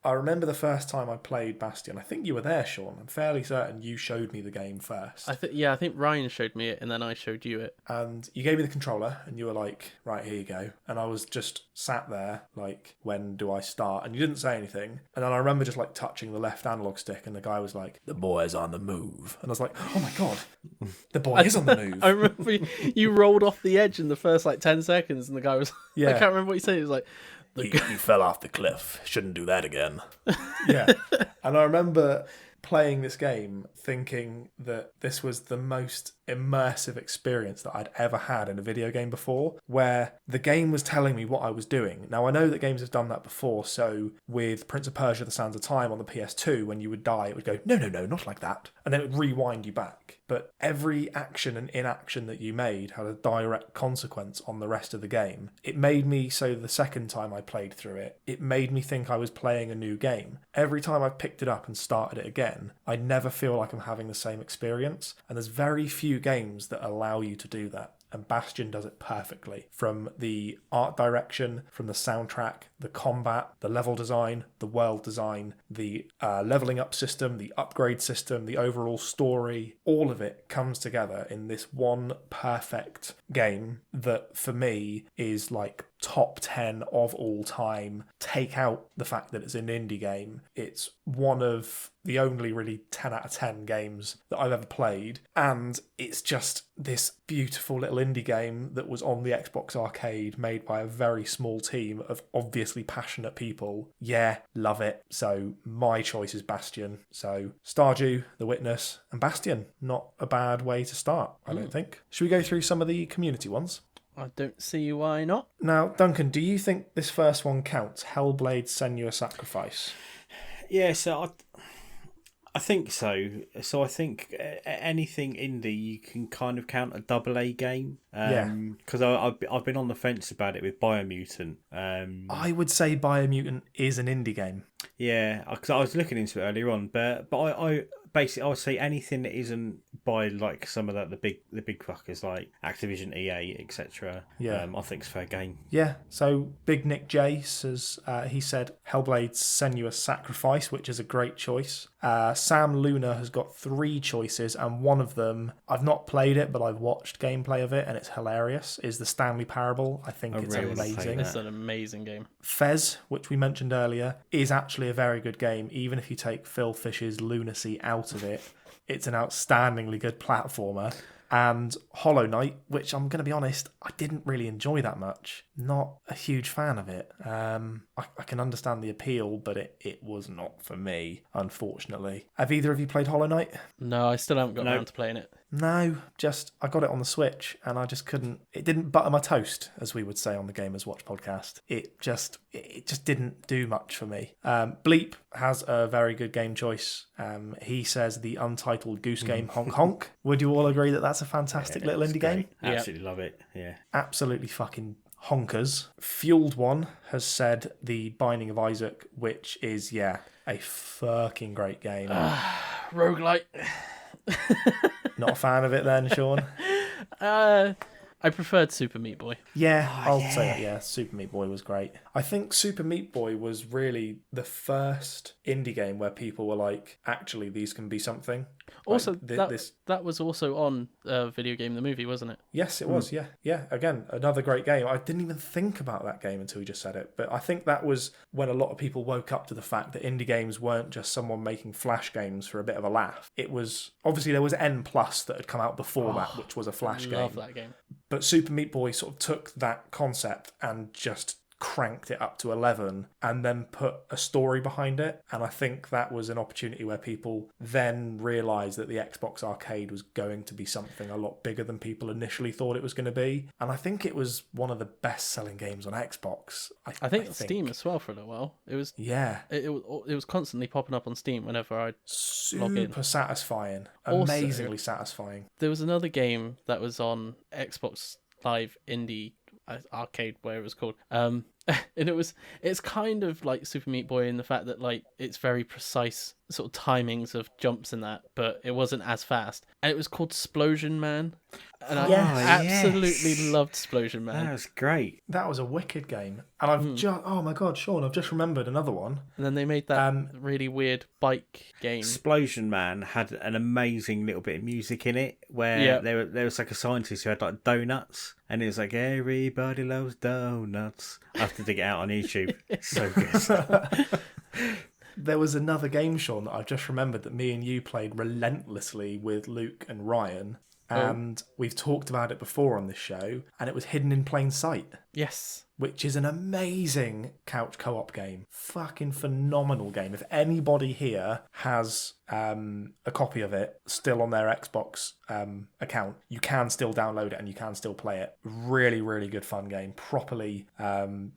Speaker 2: I remember the first time I played Bastion. I think you were there, Shaun. I'm fairly certain you showed me the game first.
Speaker 3: I think Ryan showed me it, and then I showed you it.
Speaker 2: And you gave me the controller, and you were like, right, here you go. And I was just sat there, like, when do I start? And you didn't say anything. And then I remember just, like, touching the left analog stick, and the guy was like, the boy's on the move. And I was like, oh my God, the boy is on the move.
Speaker 3: I remember you rolled off the edge in the first, 10 seconds, and the guy was...
Speaker 2: Yeah.
Speaker 3: I can't remember what he said. He was like...
Speaker 2: You fell off the cliff. Shouldn't do that again. Yeah. And I remember playing this game thinking that this was the most immersive experience that I'd ever had in a video game before, where the game was telling me what I was doing. Now, I know that games have done that before, so with Prince of Persia The Sands of Time on the PS2, when you would die, it would go, no, not like that, and then it would rewind you back. But every action and inaction that you made had a direct consequence on the rest of the game. It made me, so the second time I played through it, it made me think I was playing a new game. Every time I picked it up and started it again, I never feel like I'm having the same experience. And there's very few games that allow you to do that. And Bastion does it perfectly. From the art direction, from the soundtrack, the combat, the level design, the world design, the leveling up system, the upgrade system, the overall story, all of it comes together in this one perfect game that for me is like top 10 of all time. Take out the fact that it's an indie game. It's one of the only really 10 out of 10 games that I've ever played. And it's just this beautiful little indie game that was on the Xbox Arcade, made by a very small team of obviously passionate people. Yeah, love it. So my choice is Bastion. So Stardew, The Witness, and Bastion. Not a bad way to start, I don't think. Should we go through some of the community ones?
Speaker 3: I don't see why not.
Speaker 2: Now, Duncan, do you think this first one counts? Hellblade: Senua's Sacrifice?
Speaker 4: Yeah, so I think so. So I think anything indie you can kind of count a double A game. Because I've been on the fence about it with BioMutant.
Speaker 2: I would say BioMutant is an indie game.
Speaker 4: Yeah, because I was looking into it earlier on, but I basically I would say anything that isn't by like some of the big fuckers like Activision, EA, etc.
Speaker 2: Yeah,
Speaker 4: I think it's fair game.
Speaker 2: Yeah. So Big Nick J says he said Hellblade: Senua's Sacrifice, which is a great choice. Sam Luna has got 3 choices, and one of them I've not played it, but I've watched gameplay of it, and it's hilarious. Is the Stanley Parable? I think it's
Speaker 4: really
Speaker 2: amazing.
Speaker 3: It's an amazing game.
Speaker 2: Fez, which we mentioned earlier, is actually a very good game, even if you take Phil Fish's lunacy out of it. It's an outstandingly good platformer. And Hollow Knight, which I'm going to be honest, I didn't really enjoy that much. Not a huge fan of it. I can understand the appeal, but it was not for me, unfortunately. Have either of you played Hollow Knight?
Speaker 3: No, I still haven't got around to playing it.
Speaker 2: No, just I got it on the Switch and I just couldn't. It didn't butter my toast, as we would say on the Gamers Watch podcast. It just didn't do much for me. Bleep has a very good game choice. He says the Untitled Goose Game Honk Honk. Would you all agree that that's a fantastic little indie game?
Speaker 4: Absolutely love it. Yeah,
Speaker 2: absolutely fucking honkers. Fueled One has said the Binding of Isaac, which is a fucking great game.
Speaker 3: Roguelite.
Speaker 2: Not a fan of it then, Shaun?
Speaker 3: I preferred Super Meat Boy.
Speaker 2: Yeah, I'll
Speaker 4: yeah.
Speaker 2: say that. Yeah, Super Meat Boy was great. I think Super Meat Boy was really the first indie game where people were like, actually, these can be something.
Speaker 3: Also,
Speaker 2: Like,
Speaker 3: that was also on Video Game the Movie, wasn't it?
Speaker 2: Yes, it was. Yeah, yeah. Again, another great game. I didn't even think about that game until you just said it. But I think that was when a lot of people woke up to the fact that indie games weren't just someone making flash games for a bit of a laugh. It was obviously there was N Plus that had come out before that, which was a flash game.
Speaker 3: Love that game.
Speaker 2: But Super Meat Boy sort of took that concept and just cranked it up to 11 and then put a story behind it. And I think that was an opportunity where people then realised that the Xbox Arcade was going to be something a lot bigger than people initially thought it was going to be. And I think it was one of the best-selling games on Xbox.
Speaker 3: I think Steam as well for a little while. It was it was constantly popping up on Steam whenever I'd log in.
Speaker 2: Super satisfying.
Speaker 3: Also,
Speaker 2: Amazingly satisfying.
Speaker 3: There was another game that was on Xbox Live Indie Arcade, whatever it was called. And it's kind of like Super Meat Boy in the fact that like it's very precise sort of timings of jumps in that, but it wasn't as fast. And it was called Splosion Man. And I absolutely loved Splosion Man.
Speaker 4: That was great.
Speaker 2: That was a wicked game. And I've just, oh my God, Shaun, I've just remembered another one.
Speaker 3: And then they made that really weird bike game.
Speaker 4: Splosion Man had an amazing little bit of music in it where there was like a scientist who had like donuts, and it was like, everybody loves donuts. I have to dig it out on YouTube. It's so good.
Speaker 2: There was another game, Shaun, that I've just remembered that me and you played relentlessly with Luke and Ryan. And we've talked about it before on this show, and it was Hidden in Plain Sight.
Speaker 3: Yes.
Speaker 2: Which is an amazing couch co-op game. Fucking phenomenal game. If anybody here has a copy of it still on their Xbox account, you can still download it and you can still play it. Really, really good fun game. Properly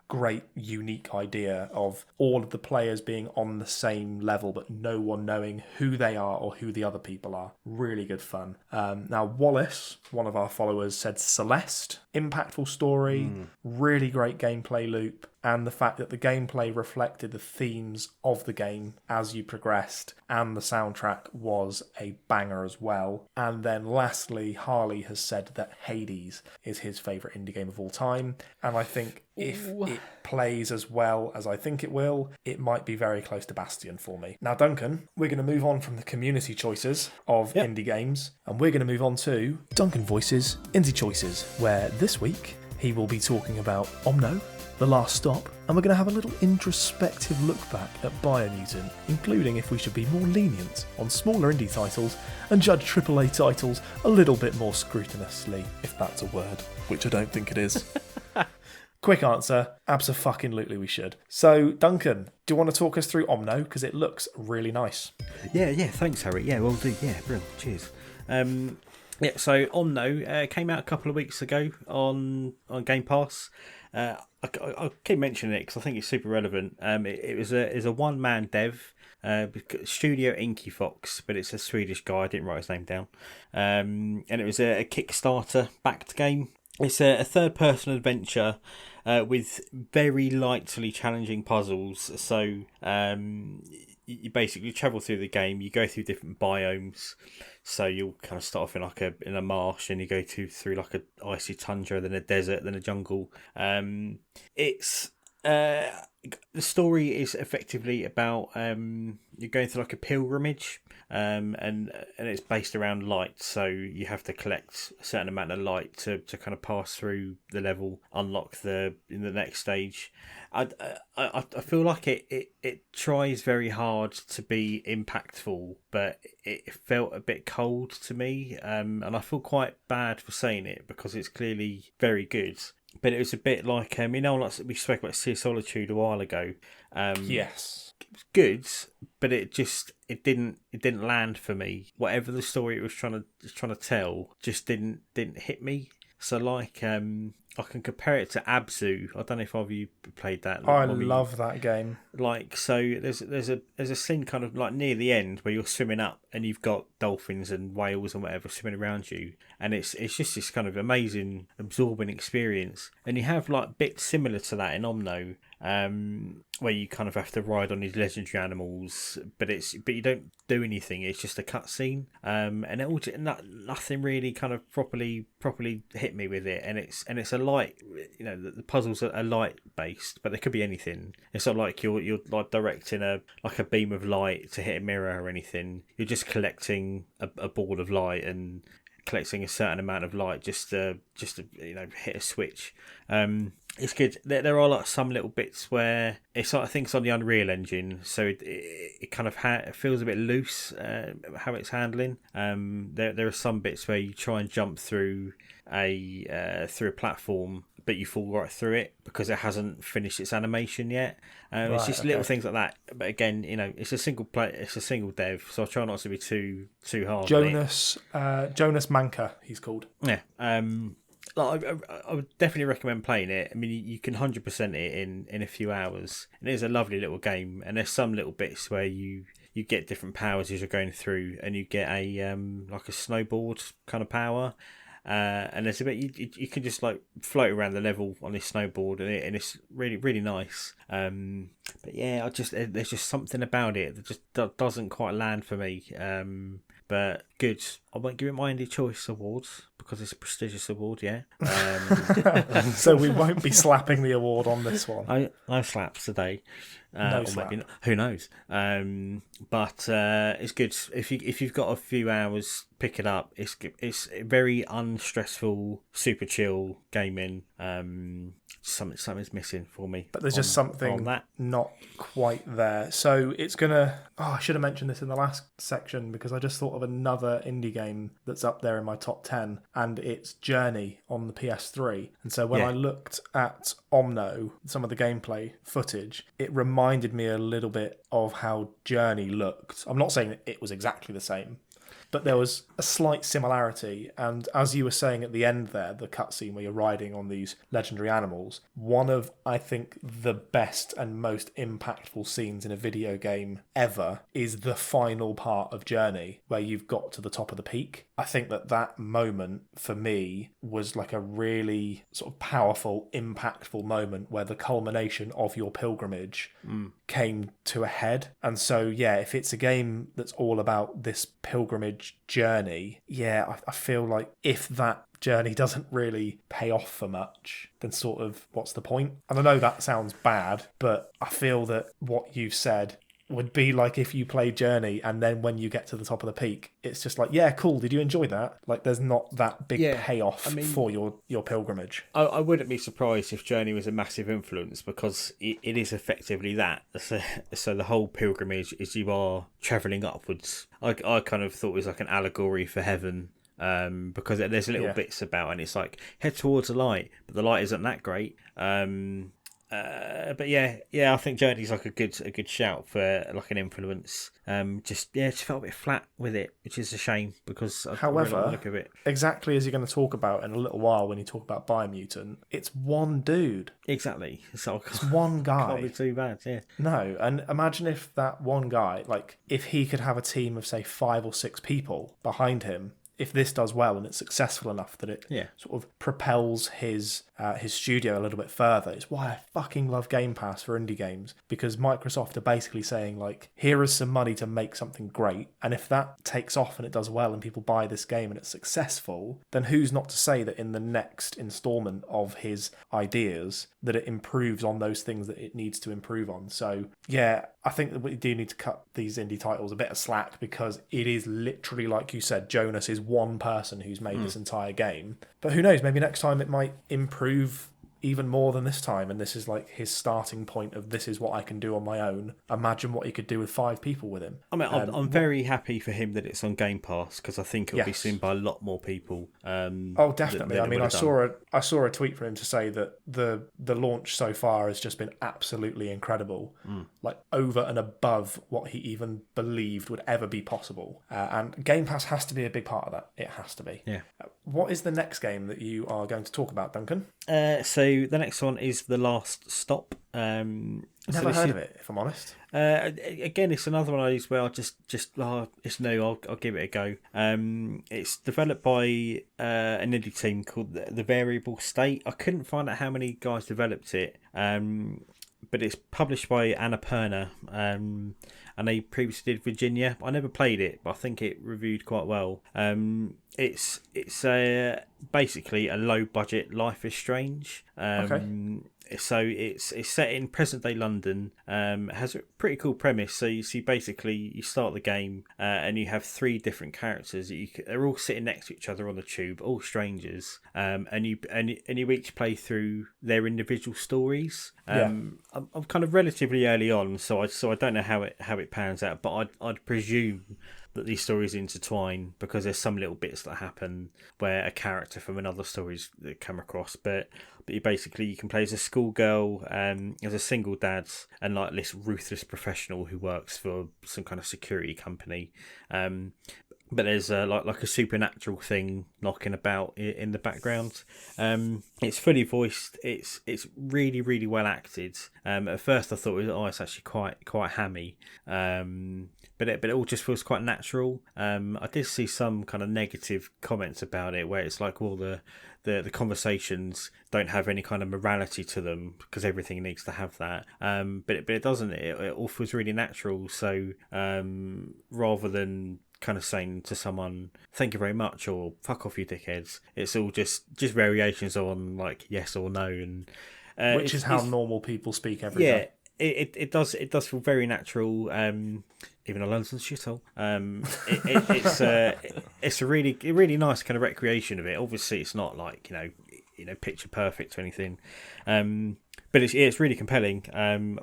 Speaker 2: great, unique idea of all of the players being on the same level, but no one knowing who they are or who the other people are. Really good fun. Now, Wallace, one of our followers, said Celeste. Impactful story, really great gameplay loop, and the fact that the gameplay reflected the themes of the game as you progressed, and the soundtrack was a banger as well. And then lastly, Harley has said that Hades is his favourite indie game of all time, and I think if it plays as well as I think it will, it might be very close to Bastion for me. Now, Duncan, we're going to move on from the community choices of indie games, and we're going to move on to Duncan Voices Indie Choices, where this week he will be talking about Omno, The Last Stop, and we're going to have a little introspective look back at BioMutant, including if we should be more lenient on smaller indie titles and judge AAA titles a little bit more scrutinously, if that's a word, which I don't think it is. Quick answer, abso-fucking-lutely we should. So, Duncan, do you want to talk us through Omno? Because it looks really nice.
Speaker 4: Yeah, thanks, Harry. Yeah, will do. Yeah, brilliant. Cheers. So Omno came out a couple of weeks ago on Game Pass. I keep mentioning it because I think it's super relevant. It was a one-man dev, Studio Inky Fox, but it's a Swedish guy. I didn't write his name down. And it was a Kickstarter-backed game. It's a third-person adventure with very lightly challenging puzzles. So you basically travel through the game. You go through different biomes. So you'll kind of start off in a marsh, and you go through like a icy tundra, then a desert, then a jungle. It's the story is effectively about you're going through like a pilgrimage, and it's based around light. So you have to collect a certain amount of light to kind of pass through the level, unlock in the next stage. I feel like it tries very hard to be impactful, but it felt a bit cold to me, and I feel quite bad for saying it because it's clearly very good. But it was a bit like like we spoke about Sea Solitude a while ago.
Speaker 2: Yes,
Speaker 4: it was good, but it didn't land for me. Whatever the story it was trying to tell just didn't hit me. So like I can compare it to Abzu. I don't know if either of you played that.
Speaker 2: I love that game.
Speaker 4: Like, so there's a scene kind of like near the end where you're swimming up and you've got dolphins and whales and whatever swimming around you, and it's just this kind of amazing absorbing experience. And you have like bits similar to that in Omno, where you kind of have to ride on these legendary animals, but you don't do anything. It's just a cutscene, and it all nothing really kind of properly hit me with it. And it's a light, the puzzles are light based, but they could be anything. It's not like you're like directing a beam of light to hit a mirror or anything. You're just collecting a ball of light and collecting a certain amount of light just to hit a switch. It's good. There are like some little bits where I think it's on the Unreal Engine, so it kind of it feels a bit loose how it's handling. There are some bits where you try and jump through a platform, but you fall right through it because it hasn't finished its animation yet. It's just little things like that. But again, it's a single dev, so I try not to be too hard.
Speaker 2: Jonas Manka, he's called.
Speaker 4: Yeah. I would definitely recommend playing it. I mean, you can 100% it in a few hours. And it is a lovely little game. And there's some little bits where you get different powers as you're going through, and you get a like a snowboard kind of power. And there's a bit you can just like float around the level on this snowboard, and it's really, really nice. But yeah, there's just something about it that just doesn't quite land for me. But good. I won't give it my Indie Choice Awards because it's a prestigious award, yeah.
Speaker 2: So we won't be slapping the award on this one.
Speaker 4: No slaps today.
Speaker 2: No
Speaker 4: or
Speaker 2: slap.
Speaker 4: maybe not, who knows? But it's good. If you've got a few hours, pick it up. It's very unstressful, super chill gaming. Something's missing for me.
Speaker 2: But there's just something not quite there. So it's gonna. I should have mentioned this in the last section because I just thought of another indie game that's up there in my top 10, and it's Journey on the PS3. And so when I looked at Omno, some of the gameplay footage, it reminded me a little bit of how Journey looked. I'm not saying that it was exactly the same, but there was a slight similarity. And as you were saying at the end there, the cutscene where you're riding on these legendary animals, one of, I think, the best and most impactful scenes in a video game ever is the final part of Journey, where you've got to the top of the peak. I think that moment, for me, was like a really sort of powerful, impactful moment where the culmination of your pilgrimage came to a head. And so, yeah, if it's a game that's all about this pilgrimage journey, I feel like if that journey doesn't really pay off for much, then sort of what's the point? And I know that sounds bad, but I feel that what you've said would be like if you play Journey and then when you get to the top of the peak, it's just like, yeah, cool, did you enjoy that? Like, there's not that big payoff for your pilgrimage.
Speaker 4: I wouldn't be surprised if Journey was a massive influence because it is effectively that. So the whole pilgrimage is you are travelling upwards. I kind of thought it was like an allegory for heaven. Because there's little bits about, and it's like head towards the light, but the light isn't that great. But I think Journey's like a good shout for like an influence. Just felt a bit flat with it, which is a shame because I really like the look of it.
Speaker 2: Exactly as you're going to talk about in a little while when you talk about BioMutant, it's one dude.
Speaker 4: Exactly, it's
Speaker 2: one guy.
Speaker 4: Can't be too bad, yeah.
Speaker 2: No, and imagine if that one guy, like if he could have a team of say 5 or 6 people behind him. If this does well and it's successful enough that it sort of propels his studio a little bit further, it's why I fucking love Game Pass for indie games, because Microsoft are basically saying, like, here is some money to make something great, and if that takes off and it does well and people buy this game and it's successful, then who's not to say that in the next installment of his ideas that it improves on those things that it needs to improve on. So yeah, I think that we do need to cut these indie titles a bit of slack because it is literally, like you said, Jonas is one person who's made this entire game. But who knows, maybe next time it might improve even more than this time, and this is like his starting point of this is what I can do on my own. Imagine what he could do with 5 people with him.
Speaker 4: I mean, I'm very happy for him that it's on Game Pass because I think it'll be seen by a lot more people.
Speaker 2: Definitely. I mean, I saw a tweet from him to say that the launch so far has just been absolutely incredible, like over and above what he even believed would ever be possible. And Game Pass has to be a big part of that. It has to be.
Speaker 4: Yeah.
Speaker 2: What is the next game that you are going to talk about, Duncan?
Speaker 4: So the next one is The Last Stop.
Speaker 2: Never heard of it, if I'm honest.
Speaker 4: Again, it's another one of these where it's new. I'll give it a go. It's developed by an indie team called The Variable State. I couldn't find out how many guys developed it. but it's published by Annapurna, and they previously did Virginia. I never played it, but I think it reviewed quite well. It's basically a low budget Life is Strange.
Speaker 2: Okay.
Speaker 4: So it's set in present day London. Has a pretty cool premise. So you see, basically, you start the game and you have 3 different characters. They're all sitting next to each other on the tube, all strangers. And you each play through their individual stories. I'm kind of relatively early on, so I don't know how it pans out, but I'd presume that these stories intertwine, because there's some little bits that happen where a character from another story's come across. But you can play as a schoolgirl, as a single dad, and like this ruthless professional who works for some kind of security company. But there's like a supernatural thing knocking about in the background. It's fully voiced. It's really, really well acted. At first I thought it's actually quite hammy. But it all just feels quite natural. I did see some kind of negative comments about it, where it's like all the conversations don't have any kind of morality to them, because everything needs to have that. But it doesn't. It all feels really natural. So rather than kind of saying to someone, "Thank you very much," or "Fuck off, you dickheads," it's all just variations on like yes or no, and
Speaker 2: which is how normal people speak every day.
Speaker 4: It does feel very natural. Even a London shithole. It's a really nice kind of recreation of it. Obviously, it's not like picture perfect or anything, but it's really compelling.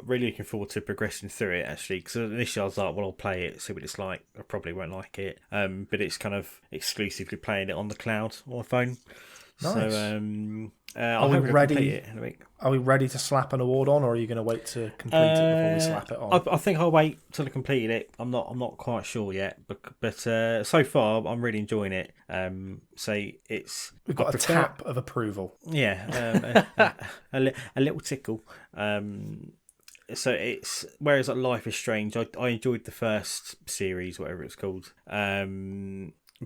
Speaker 4: Really looking forward to progressing through it, actually, because initially I was like, well, I'll play it, see what it's like. I probably won't like it, but it's kind of exclusively playing it on the cloud on my phone.
Speaker 2: Nice.
Speaker 4: So
Speaker 2: Are we ready?
Speaker 4: It in a week.
Speaker 2: Are we ready to slap an award on, or are you going to wait to complete it before we slap it on?
Speaker 4: I think I'll wait till I completed it. I'm not quite sure yet, but so far I'm really enjoying it.
Speaker 2: We've got a tap of approval.
Speaker 4: Yeah, a little tickle. So it's, whereas like Life is Strange, I enjoyed the first series, whatever it's called.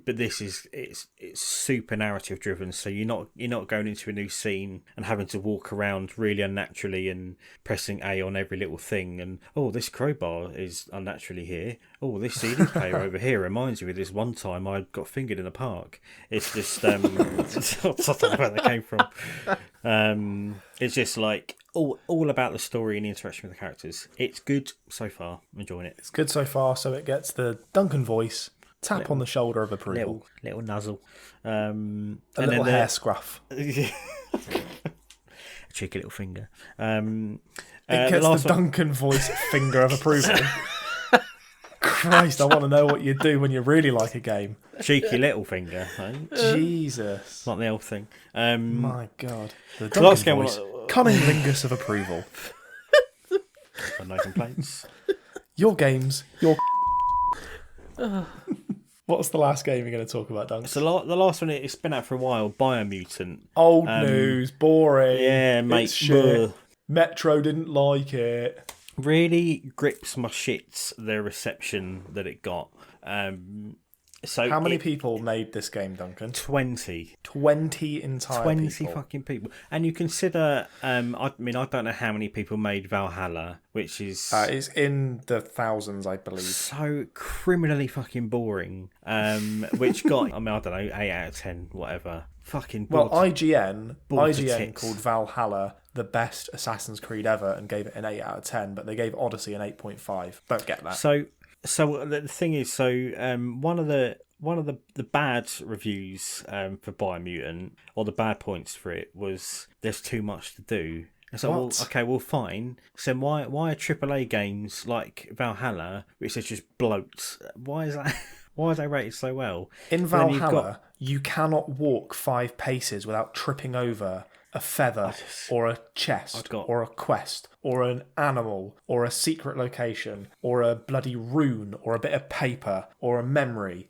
Speaker 4: But this it's super narrative driven, so you're not going into a new scene and having to walk around really unnaturally and pressing A on every little thing, and this crowbar is unnaturally here. This CD player over here reminds me of this one time I got fingered in a park. It's just I don't know where that came from. It's just like all about the story and the interaction with the characters. It's good so far. I'm enjoying it.
Speaker 2: It's good so far, so it gets the Duncan voice. Tap on the shoulder of approval.
Speaker 4: Little nuzzle.
Speaker 2: A little hair scruff.
Speaker 4: A cheeky little finger.
Speaker 2: It gets the Duncan voice finger of approval. Christ, I want to know what you do when you really like a game.
Speaker 4: Cheeky little finger. Right?
Speaker 2: Jesus.
Speaker 4: Not the old thing.
Speaker 2: My God. The Duncan voice. Cunning lingus of approval.
Speaker 4: No complaints.
Speaker 2: Your games, your... What's the last game you're going to talk about, Duncan?
Speaker 4: So the last one, it's been out for a while, BioMutant.
Speaker 2: Old news, boring.
Speaker 4: Yeah, mate.
Speaker 2: It's shit. Metro didn't like it.
Speaker 4: Really grips my shits, the reception that it got. So
Speaker 2: how many people made this game, Duncan?
Speaker 4: 20.
Speaker 2: 20 entire
Speaker 4: 20
Speaker 2: people.
Speaker 4: Fucking people. And you consider, I don't know how many people made Valhalla, which is...
Speaker 2: it's in the thousands, I believe.
Speaker 4: So criminally fucking boring. Which got, I don't know, 8 out of 10, whatever. Fucking bored.
Speaker 2: Well, IGN called Valhalla the best Assassin's Creed ever and gave it an 8 out of 10, but they gave Odyssey an 8.5. Don't get that.
Speaker 4: So the thing is, one of the bad reviews for BioMutant, or the bad points for it, was there's too much to do. So fine. So why are AAA games like Valhalla, which is just bloats, why is that? Why are they rated so well?
Speaker 2: In Valhalla, you cannot walk 5 paces without tripping over a feather or a chest or a quest or an animal or a secret location or a bloody rune or a bit of paper or a memory.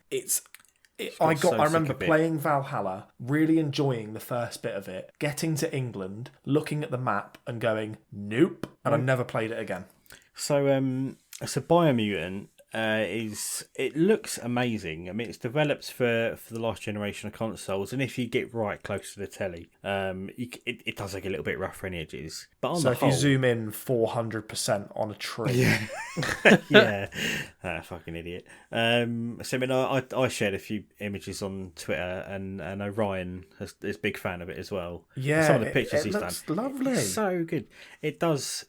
Speaker 2: I remember playing Valhalla, really enjoying the first bit of it, getting to England, looking at the map and going, nope, and I never played it again.
Speaker 4: So BioMutant, it looks amazing. I mean, it's developed for the last generation of consoles, and if you get right close to the telly, it does look a little bit rough around the edges. But on
Speaker 2: So
Speaker 4: the
Speaker 2: if
Speaker 4: whole,
Speaker 2: you zoom in 400% on a tree,
Speaker 4: yeah, fucking idiot. So I mean, I shared a few images on Twitter, and Orion is a big fan of it as well.
Speaker 2: yeah,
Speaker 4: Some of the pictures
Speaker 2: it
Speaker 4: he's
Speaker 2: looks
Speaker 4: done,
Speaker 2: lovely.
Speaker 4: it's so good. It does.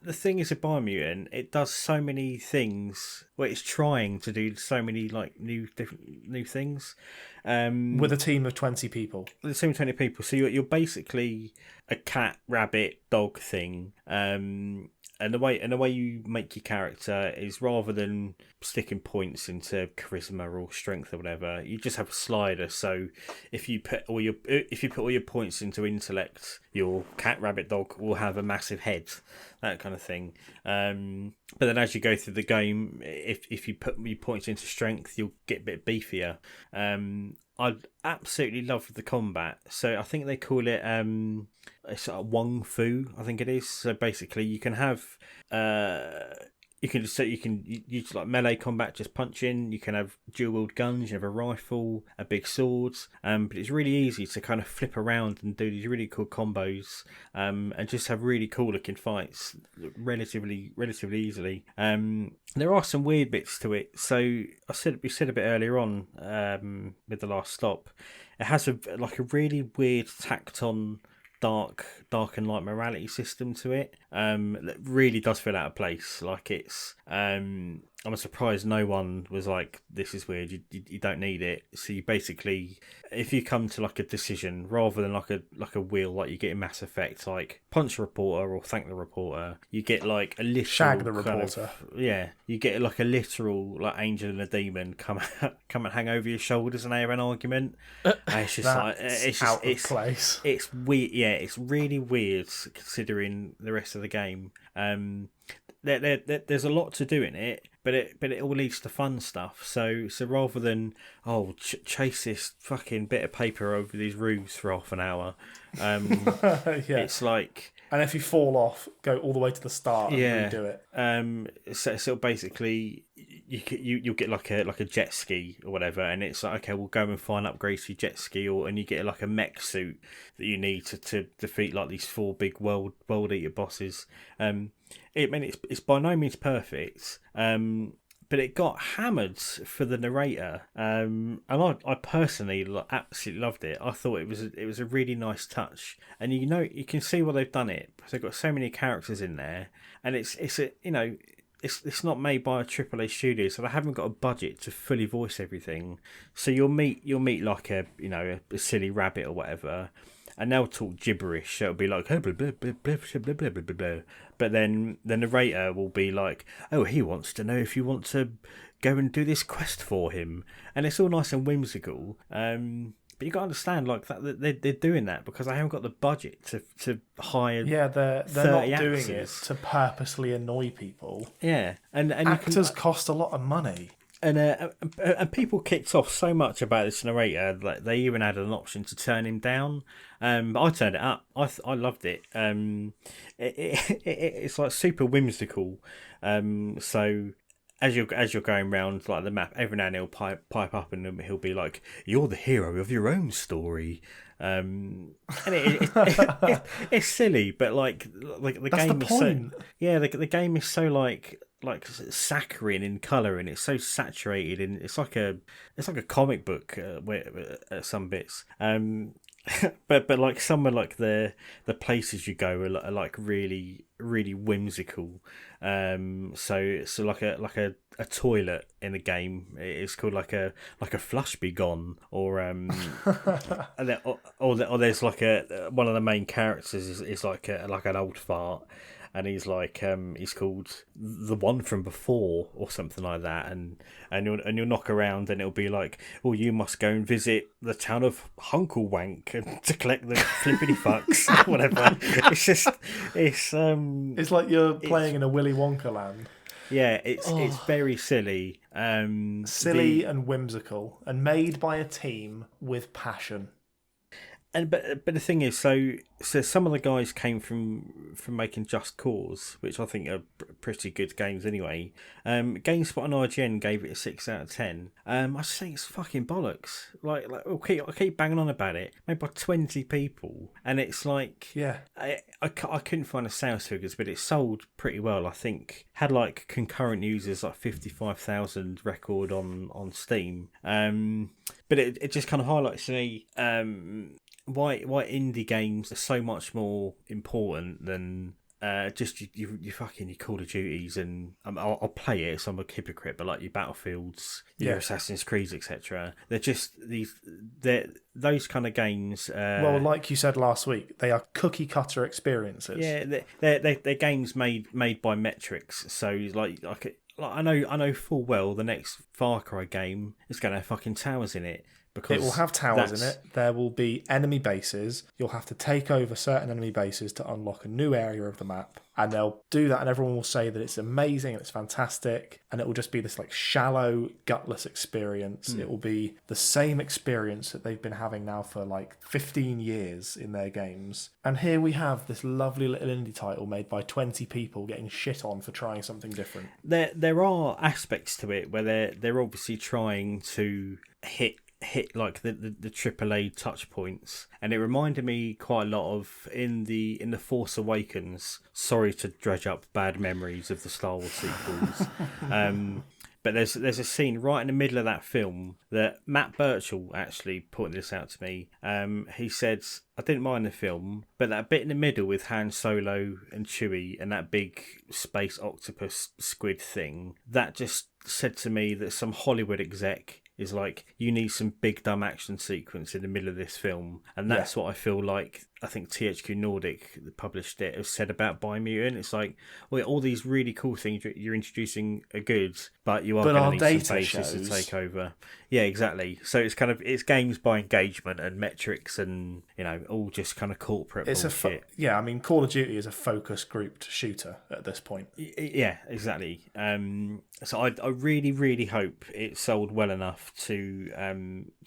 Speaker 4: The thing is, with BioMutant, it does so many things. Well, it's trying to do so many like new things.
Speaker 2: With a team of 20 people.
Speaker 4: There's so many 20 people, so you're basically a cat, rabbit, dog thing. And the way you make your character is, rather than sticking points into charisma or strength or whatever, you just have a slider. So if you put all your points into intellect, your cat, rabbit, dog will have a massive head, that kind of thing. But then as you go through the game, if you put your points into strength, you'll get a bit beefier. I absolutely love the combat. So I think they call it it's Wong Fu, I think it is. So basically, you can have you can use like melee combat, just punch in. You can have dual wield guns. You have a rifle, a big sword. But it's really easy to kind of flip around and do these really cool combos. And just have really cool looking fights relatively easily. There are some weird bits to it. So we said a bit earlier on with the last stop, it has a really weird tacked on dark and light morality system to it that really does feel out of place. Like it's I'm surprised no one was like, this is weird, you don't need it. So you basically, if you come to like a decision, rather than like a wheel like you get in Mass Effect, like punch the reporter or thank the reporter, you get like a literal
Speaker 2: Shag the reporter.
Speaker 4: You get like a literal like angel and a demon come and hang over your shoulders and have an argument. And it's just
Speaker 2: out of place.
Speaker 4: It's weird. Yeah, it's really weird considering the rest of the game. There's a lot to do in it, but it all leads to fun stuff. So rather than chase this fucking bit of paper over these roofs for half an hour, it's like,
Speaker 2: and if you fall off, go all the way to the start and redo it.
Speaker 4: So basically, you'll get like a jet ski or whatever, and it's like, okay, we'll go and find upgrades for your jet ski, and you get like a mech suit that you need to defeat like these 4 big world eater bosses. It's by no means perfect, but it got hammered for the narrator, and I personally absolutely loved it. I thought it was a really nice touch, and you can see why they've done it because they've got so many characters in there, and it's not made by a AAA studio, so they haven't got a budget to fully voice everything. So you'll meet like a silly rabbit or whatever, and they'll talk gibberish. So it'll be like blah, blah, blah, blah, blah, blah, blah, blah, blah. But then the narrator will be like, oh, he wants to know if you want to go and do this quest for him, and it's all nice and whimsical. But you got to understand, like that they're doing that because they haven't got the budget to hire.
Speaker 2: Yeah, they're
Speaker 4: 30
Speaker 2: not doing
Speaker 4: actors.
Speaker 2: it to purposely annoy people.
Speaker 4: Yeah, and
Speaker 2: Actors cost a lot of money.
Speaker 4: And people kicked off so much about this narrator that they even had an option to turn him down. But I turned it up. I loved it. It's like super whimsical. So as you're going around like the map, every now and then he'll pipe up and he'll be like, "You're the hero of your own story." And it's silly, but like the
Speaker 2: That's
Speaker 4: game
Speaker 2: the
Speaker 4: is
Speaker 2: point.
Speaker 4: the game is so like saccharine in colour, and it's so saturated, and it's like a comic book at some bits. But like somewhere like the places you go are like really whimsical. So like a toilet in a game, it's called like a flush be gone, or or there's like one of the main characters is like an old fart. And he's like, he's called the one from before or something like that, and you'll knock around and it'll be like, oh, you must go and visit the town of Hunklewank and to collect the flippity fucks, whatever.
Speaker 2: It's like you're playing in a Willy Wonka land.
Speaker 4: Yeah, it's very silly,
Speaker 2: Silly and whimsical, and made by a team with passion.
Speaker 4: but the thing is, so some of the guys came from making Just Cause, which I think are pretty good games anyway. GameSpot and IGN gave it a 6 out of 10. I just think it's fucking bollocks. Like I keep banging on about it. Made by 20 people, and it's like I couldn't find the sales figures, but it sold pretty well. I think had like concurrent users like 55,000 record on Steam. But it just kind of highlights to me why indie games are so much more important than just you fucking your Call of Duties, and I'll play it, so I'm a hypocrite, but like your Battlefields, your Assassin's Creeds, etc. They're just those kind of games.
Speaker 2: Well, like you said last week, they are cookie cutter experiences.
Speaker 4: Yeah, they're games made by metrics. So like I know full well the next Far Cry game is going to have fucking towers in it. Because
Speaker 2: it will have towers in it. There will be enemy bases. You'll have to take over certain enemy bases to unlock a new area of the map. And they'll do that, and everyone will say that it's amazing and it's fantastic. And it will just be this like shallow, gutless experience. It will be the same experience that they've been having now for like 15 years in their games. And here we have this lovely little indie title made by 20 people getting shit on for trying something different.
Speaker 4: There are aspects to it where they're obviously trying to hit like the AAA touch points, and it reminded me quite a lot of in the Force Awakens. Sorry to dredge up bad memories of the Star Wars sequels. But there's a scene right in the middle of that film that Matt Birchall actually pointed this out to me. He said, I didn't mind the film, but that bit in the middle with Han Solo and Chewie and that big space octopus squid thing, that just said to me that some Hollywood exec is like, you need some big dumb action sequence in the middle of this film. And that's what I feel like, I think THQ Nordic, that published it, has said about BioMutant. It's like, well, all these really cool things you're introducing are good, but you are going to need some bases to take over. Yeah, exactly. So it's games by engagement and metrics and, all just kind of corporate bullshit.
Speaker 2: I mean, Call of Duty is a focus grouped shooter at this point.
Speaker 4: Yeah, exactly. So I really, really hope it sold well enough to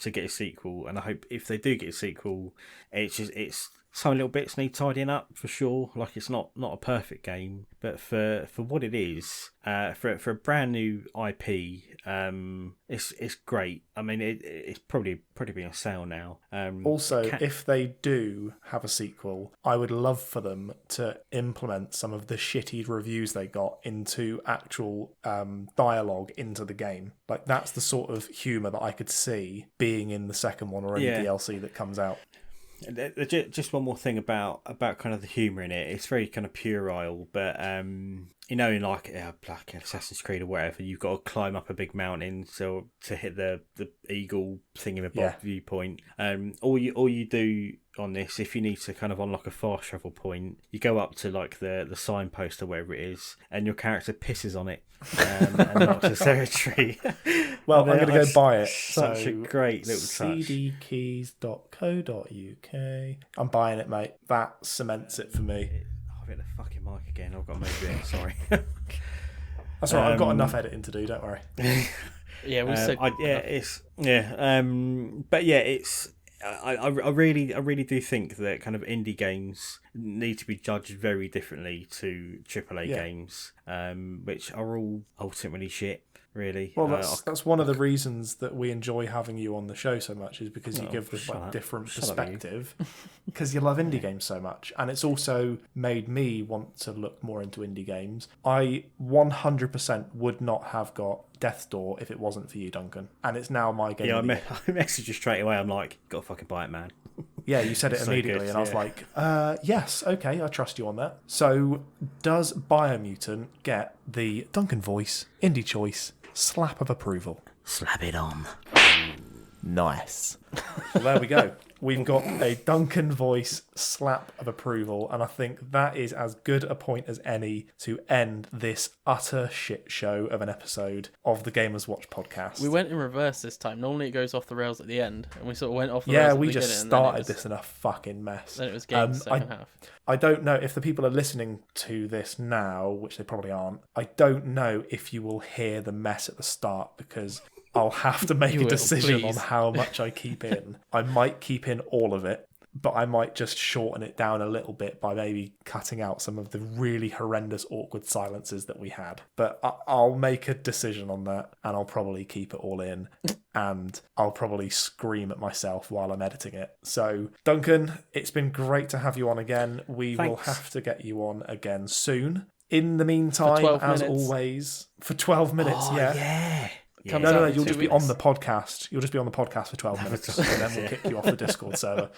Speaker 4: get a sequel, and I hope if they do get a sequel, it's some little bits need tidying up for sure. Like, it's not a perfect game, but for what it is, for a brand new IP, it's great. I mean, it's probably been on sale now.
Speaker 2: Also, if they do have a sequel, I would love for them to implement some of the shitty reviews they got into actual dialogue into the game. Like, that's the sort of humour that I could see being in the second one or any DLC that comes out.
Speaker 4: Just one more thing about kind of the humour in it. It's very kind of puerile, but in like Assassin's Creed or whatever, you've got to climb up a big mountain to hit the eagle thingamabob viewpoint. All you do on this, if you need to kind of unlock a fast travel point, you go up to like the signpost or wherever it is, and your character pisses on it and knocks a territory.
Speaker 2: Well, I'm going to go buy it.
Speaker 4: Such a great little touch.
Speaker 2: cdkeys.co.uk. I'm buying it, mate. That cements it for me.
Speaker 4: I've hit the fucking mic again. I've got to move it. Sorry.
Speaker 2: That's all right. I've got enough editing to do. Don't worry.
Speaker 3: Yeah, we said.
Speaker 4: It's. I really do think that kind of indie games need to be judged very differently to AAA games, which are all ultimately shit. Really.
Speaker 2: Well, that's one of the reasons that we enjoy having you on the show so much, is because you give this different perspective, because you love indie games so much. And it's also made me want to look more into indie games. I 100% would not have got Death's Door if it wasn't for you, Duncan. And it's now my game.
Speaker 4: Yeah, I messaged you straight away. I'm like, gotta fucking buy it, man.
Speaker 2: Yeah, you said it immediately, and I was like, yes, okay, I trust you on that. So, does BioMutant get the Duncan voice, indie choice, slap of approval?
Speaker 4: Slap it on.
Speaker 2: Nice. Well, there we go. We've got a Duncan voice slap of approval, and I think that is as good a point as any to end this utter shit show of an episode of the Gamers Watch podcast.
Speaker 3: We went in reverse this time. Normally it goes off the rails at the end, and we sort of went off the rails at the beginning.
Speaker 2: Yeah, we just started this in a fucking mess.
Speaker 3: Then it was game second half.
Speaker 2: I don't know if the people are listening to this now, which they probably aren't. I don't know if you will hear the mess at the start, because I'll have to make a decision on how much I keep in. I might keep in all of it, but I might just shorten it down a little bit by maybe cutting out some of the really horrendous, awkward silences that we had. But I'll make a decision on that, and I'll probably keep it all in, and I'll probably scream at myself while I'm editing it. So, Duncan, it's been great to have you on again. We will have to get you on again soon. In the meantime, as always, for 12 minutes, yeah. No, you'll just be on the podcast. You'll just be on the podcast for 12 minutes, and then we'll kick you off the Discord server.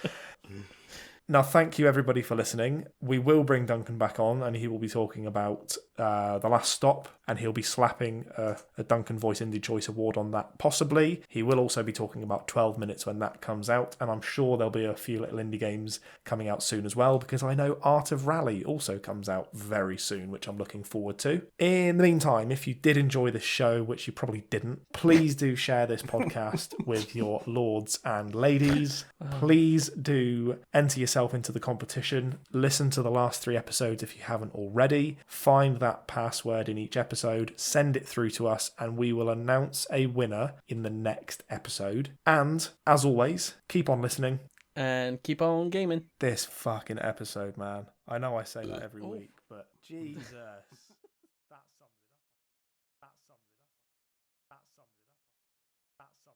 Speaker 2: Now, thank you, everybody, for listening. We will bring Duncan back on, and he will be talking about The Last Stop, and he'll be slapping a Duncan Voice Indie Choice Award on that, possibly. He will also be talking about 12 Minutes when that comes out, and I'm sure there'll be a few little indie games coming out soon as well, because I know Art of Rally also comes out very soon, which I'm looking forward to. In the meantime, if you did enjoy this show, which you probably didn't, please do share this podcast with your lords and ladies. Please do enter yourself into the competition. Listen to the last 3 episodes if you haven't already. Find that password in each episode, send it through to us, and we will announce a winner in the next episode. And as always, keep on listening
Speaker 3: and keep on gaming.
Speaker 2: This fucking episode, man. I know I say that every week, but Jesus.